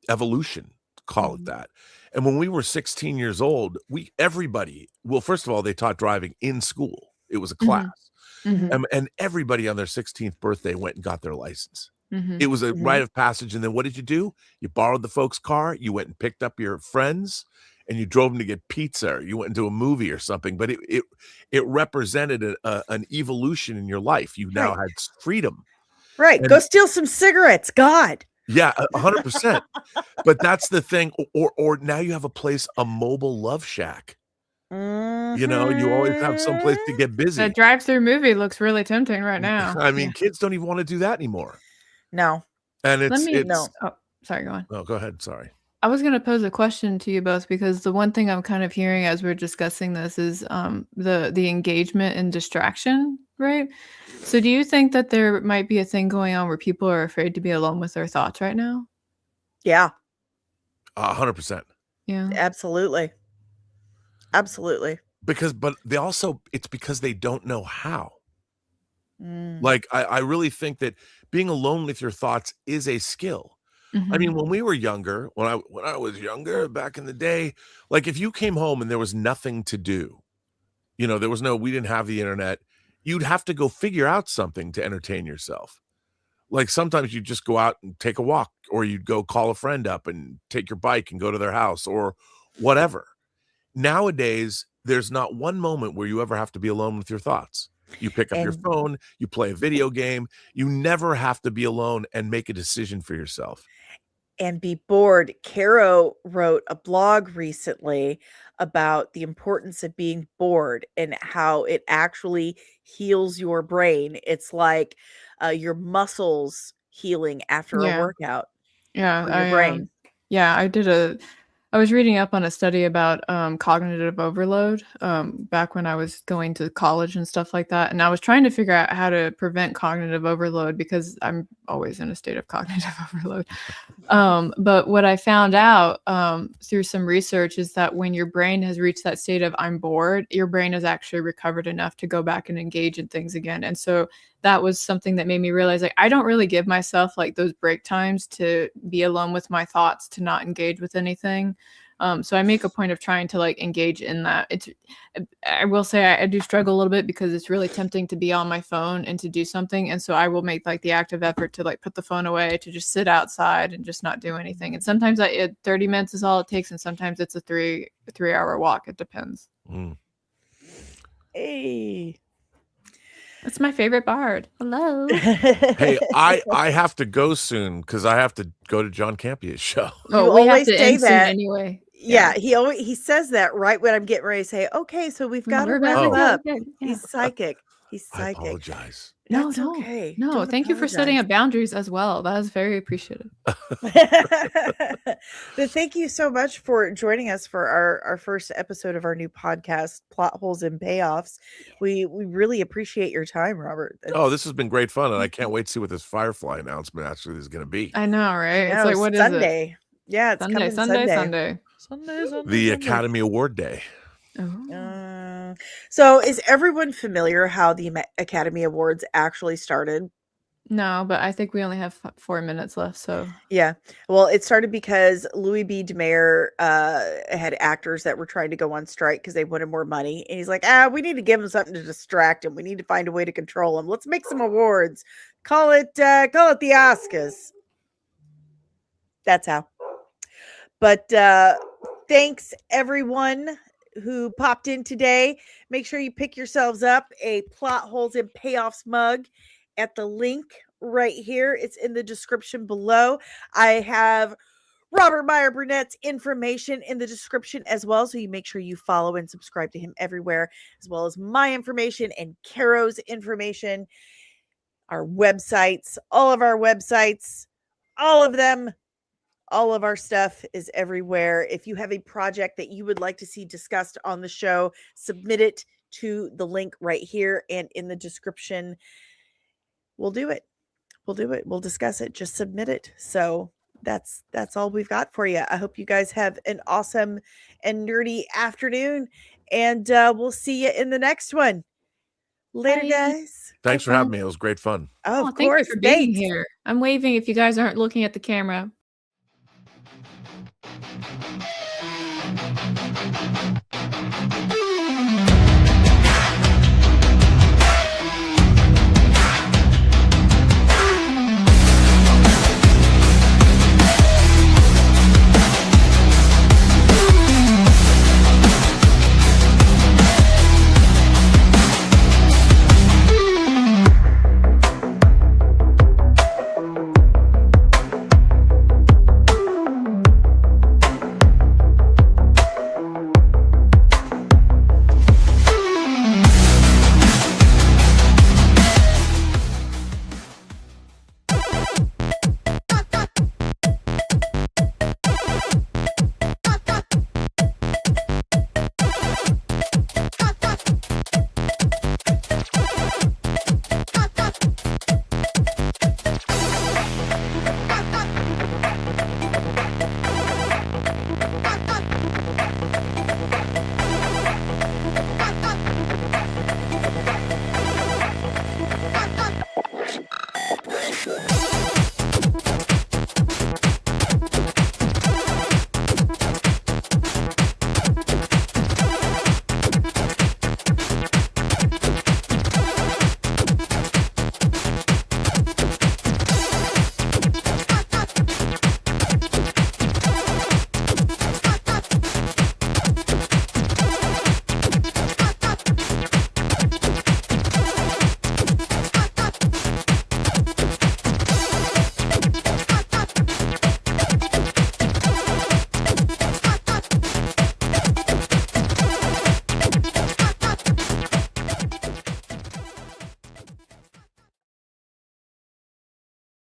evolution, call it that. And when we were 16 years old, everybody, first of all, they taught driving in school. It was a class. And everybody on their 16th birthday went and got their license. It was a rite of passage. And then what did you do? You borrowed the folks' car, you went and picked up your friends, and you drove them to get pizza, or you went into a movie or something. But it represented an evolution in your life. You now had freedom. Right. Go steal some cigarettes. God. Yeah, 100%. But that's the thing. Or now you have a mobile love shack. You always have some place to get busy. The drive-through movie looks really tempting right now. I mean, kids don't even want to do that anymore. No. And no. Oh, sorry, go on. Oh, go ahead. Sorry. I was going to pose a question to you both, because the one thing I'm kind of hearing as we're discussing this is the engagement and distraction, right? So do you think that there might be a thing going on where people are afraid to be alone with their thoughts right now? Yeah. 100%. Yeah. Absolutely. Absolutely. But it's because they don't know how. Like, I really think that being alone with your thoughts is a skill. I mean, when we were younger, when I was younger back in the day, like if you came home and there was nothing to do, we didn't have the internet, you'd have to go figure out something to entertain yourself. Like sometimes you'd just go out and take a walk, or you'd go call a friend up and take your bike and go to their house or whatever. Nowadays, there's not one moment where you ever have to be alone with your thoughts. You pick up your phone, you play a video game. You never have to be alone and make a decision for yourself. And be bored. Caro wrote a blog recently about the importance of being bored and how it actually heals your brain. It's like your muscles healing after a workout. Yeah, for your brain. I was reading up on a study about cognitive overload back when I was going to college and stuff like that. And I was trying to figure out how to prevent cognitive overload, because I'm always in a state of cognitive overload. But what I found out through some research is that when your brain has reached that state of I'm bored, your brain has actually recovered enough to go back and engage in things again. And so that was something that made me realize, like, I don't really give myself like those break times to be alone with my thoughts, to not engage with anything. So I make a point of trying to like engage in that. I will say I do struggle a little bit, because it's really tempting to be on my phone and to do something. And so I will make like the active effort to like put the phone away, to just sit outside and just not do anything. And sometimes 30 minutes is all it takes. And sometimes it's a 3-hour walk. It depends. Hey. That's my favorite bard. Hello. Hey, I have to go soon because I have to go to John Campia's show. Oh, we have to end soon anyway. Yeah, he says that right when I'm getting ready to say, okay, so we've got to wrap up. Yeah. He's psychic. I apologize. No, That's okay. No, Don't thank you for setting up boundaries as well. That is very appreciative. But thank you so much for joining us for our first episode of our new podcast, Plot Holes and Payoffs. We really appreciate your time, Robert. This has been great fun, and I can't wait to see what this Firefly announcement actually is going to be. I know, right? It's like, what Sunday. Is it? Yeah, it's Sunday. The Academy Award Day. So is everyone familiar how the Academy Awards actually started? No, but I think we only have 4 minutes left. So yeah, well, it started because Louis B. DeMayer had actors that were trying to go on strike because they wanted more money, and he's like, we need to give them something to distract them. We need to find a way to control them. Let's make some awards. Call it the Oscars. That's how. But thanks everyone who popped in today. Make sure you pick yourselves up a Plot Holes and Payoffs mug at the link right here. It's in the description below. I have Robert Meyer Burnett's information in the description as well. So you make sure you follow and subscribe to him everywhere, as well as my information and Caro's information, our websites, all of our websites, all of them. All of our stuff is everywhere. If you have a project that you would like to see discussed on the show, submit it to the link right here and in the description. We'll do it. We'll discuss it. Just submit it. So that's all we've got for you. I hope you guys have an awesome and nerdy afternoon, and we'll see you in the next one. Later, Bye. guys. Thanks for having me. It was great fun. Oh, of thank course. you for being here. I'm waving if you guys aren't looking at the camera.